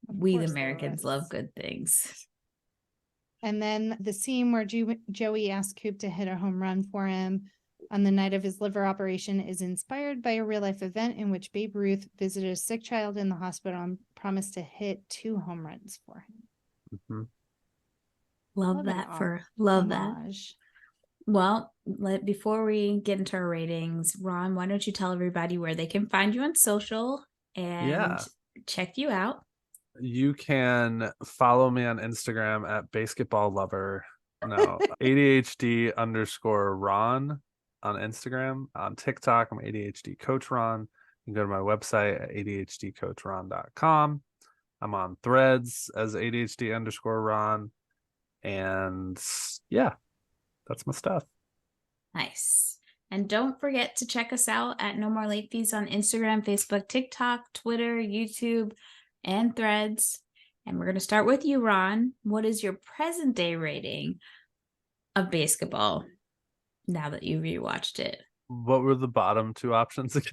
we, the Americans, love good things. And then the scene where Joey asked Coop to hit a home run for him on the night of his liver operation is inspired by a real-life event in which Babe Ruth visited a sick child in the hospital and promised to hit 2 home runs for him. Mm-hmm. Love that. Well, before we get into our ratings, Ron, why don't you tell everybody where they can find you on social and check you out? You can follow me on Instagram at BASEketball No, ADHD_Ron on Instagram. On TikTok, I'm ADHD Coach Ron. You can go to my website at ADHDCoachRon.com. I'm on Threads as ADHD_Ron. And yeah, that's my stuff. Nice. And don't forget to check us out at No More Late Fees on Instagram, Facebook, TikTok, Twitter, YouTube, and Threads. And we're going to start with you, Ron. What is your present day rating of BASEketball now that you rewatched it? What were the bottom 2 options again?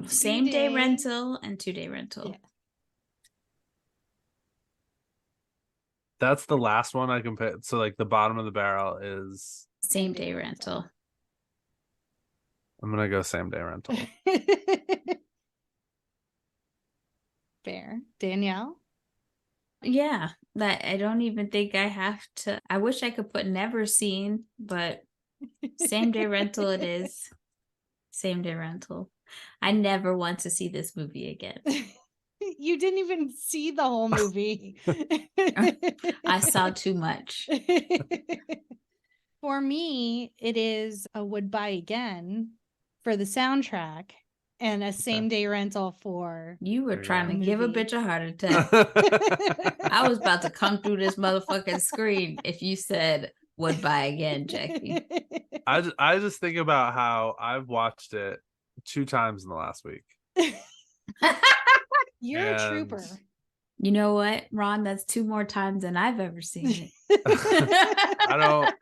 Same day rental and 2-day rental. Yeah. That's the last one I compared. So like the bottom of the barrel is same day rental. I'm going to go same day rental. Fair. Danielle? Yeah, that I don't even think I have to. I wish I could put never seen, but same day rental it is. Same day rental. I never want to see this movie again. You didn't even see the whole movie. I saw too much. For me, it is a would buy again for the soundtrack and a same day rental for. You were trying to give a bitch a heart attack. I was about to come through this motherfucking screen if you said would buy again, Jackie. I just think about how I've watched it 2 times in the last week. You're a trooper. You know what, Ron? That's 2 more times than I've ever seen it.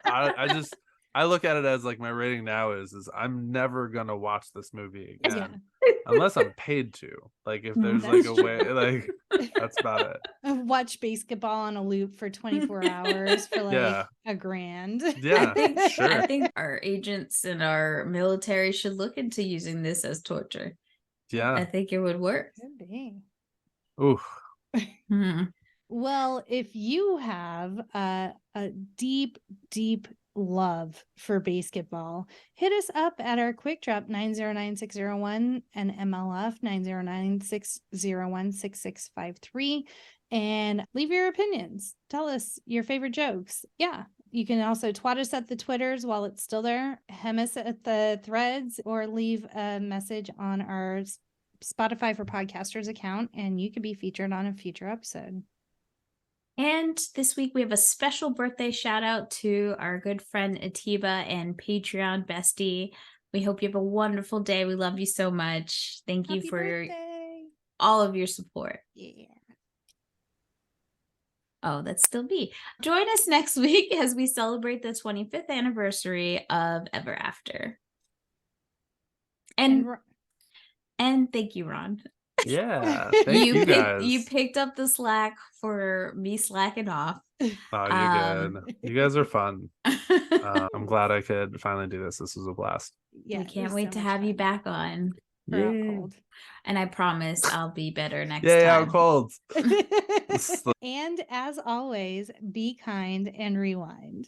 I look at it as like my rating now is I'm never gonna watch this movie again unless I'm paid to. Like if there's like a way, like that's about it. Watch BASEketball on a loop for 24 hours for like $1,000. Yeah, I think our agents and our military should look into using this as torture. Yeah, I think it would work. Could be. Ooh. Well, if you have a deep love for BASEketball, hit us up at our quick drop 909601 and MLF 9096016653 and leave your opinions. Tell us your favorite jokes. Yeah. You can also twat us at the Twitters while it's still there, hem us at the Threads, or leave a message on our Spotify for Podcasters account, and you could be featured on a future episode. And this week we have a special birthday shout out to our good friend Atiba and Patreon bestie. We hope you have a wonderful day. We love you so much. Thank you for all of your support. Yeah. Oh, that's still me. Join us next week as we celebrate the 25th anniversary of Ever After. And thank you, Ron. Yeah. Thank you guys. You picked up the slack for me slacking off. Oh, you're good. You guys are fun. I'm glad I could finally do this. This was a blast. Yeah, we it can't was wait so to much have you fun. back on. We're out Yay. cold. And I promise I'll be better next Yay, time. out cold. And as always, be kind and rewind.